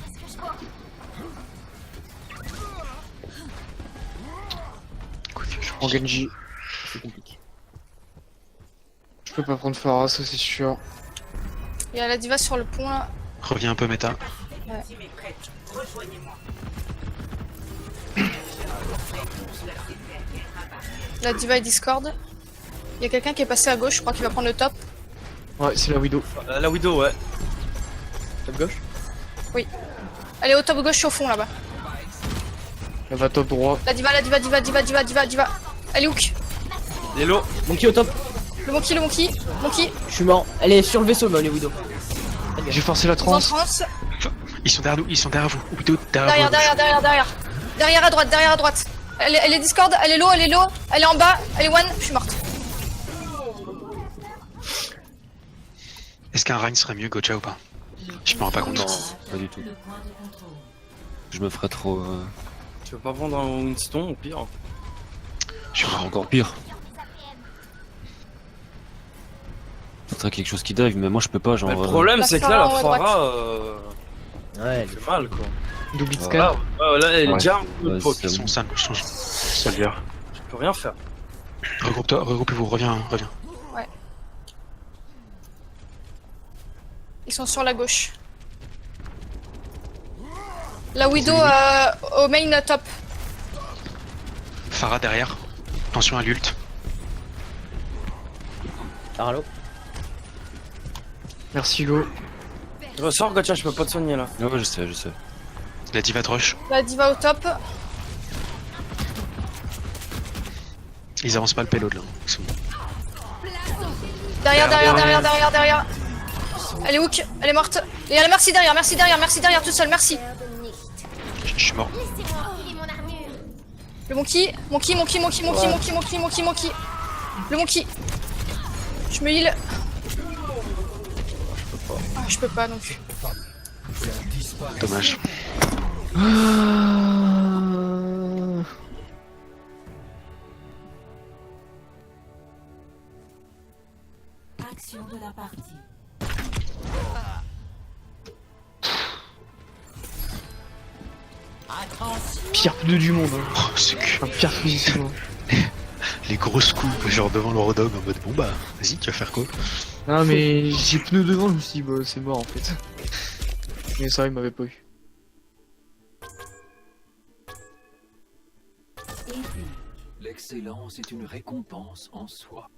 Je prends Genji.
C'est compliqué.
Je peux pas prendre Pharah, ça c'est sûr.
Il y a la Diva sur le pont là.
Reviens un peu méta.
La Diva est Discord. Il y a quelqu'un qui est passé à gauche, je crois qu'il va prendre le top.
Ouais, c'est la Widow.
La Widow, ouais. Top gauche.
Elle est au top gauche au fond là-bas.
Elle va top droit.
La Diva. Elle est hook.
Il est low.
Monkey au top.
Le Monkey.
Je suis mort. Elle est sur le vaisseau, mais Widow.
J'ai forcé la
Ils sont en
trans.
trans.
Ils sont derrière nous, vous. Widow derrière vous.
Derrière. Derrière à droite. Elle est Discord, elle est low. Elle est en bas, elle est one. Je suis morte.
Est-ce qu'un Rein serait mieux, Gocha ou pas? Je me rends pas compte.
Non, pas du tout. Je me ferais trop.
Tu veux pas prendre un Winston au pire?
Je suis mort.
Encore pire. Faudrait quelque chose qui dive, mais moi je peux pas. Genre.
Mais le problème,
La
c'est que là, la
Pharah, ouais,
Pharah,
Ouais,
c'est mal quoi.
Double
Ah.
scan.
Ah, là, elle est
Ouais.
déjà un peu
Ouais,
proc.
c'est bon.
Soldier.
Je peux rien faire.
Regroupe-toi, regroupez-vous, reviens.
Ils sont sur la gauche. La Widow au main top.
Farah derrière. Attention à l'ult.
Carlo.
Merci Hugo.
Ressors, Gacha, je peux pas te soigner là.
Ouais, je sais, je sais.
La diva de rush.
La diva au top.
Ils avancent pas le payload là. Ils sont-
Derrière. Elle est hook, elle est morte. Et il y a la merci derrière, tout seul, merci.
Je suis mort.
Le monkey. Le monkey. Je me heal. Ah, je peux pas non plus.
Dommage.
Action de la partie.
Pire pneu du monde. Hein.
Oh, c'est que
Enfin, pire position.
les grosses coups, genre devant le Rodog en mode bon bah, vas-y, tu vas faire quoi?
Non mais j'ai pneu devant, je me suis dit bah c'est mort en fait. Mais ça il m'avait pas eu.
Et puis,
L'excellence est une récompense en soi.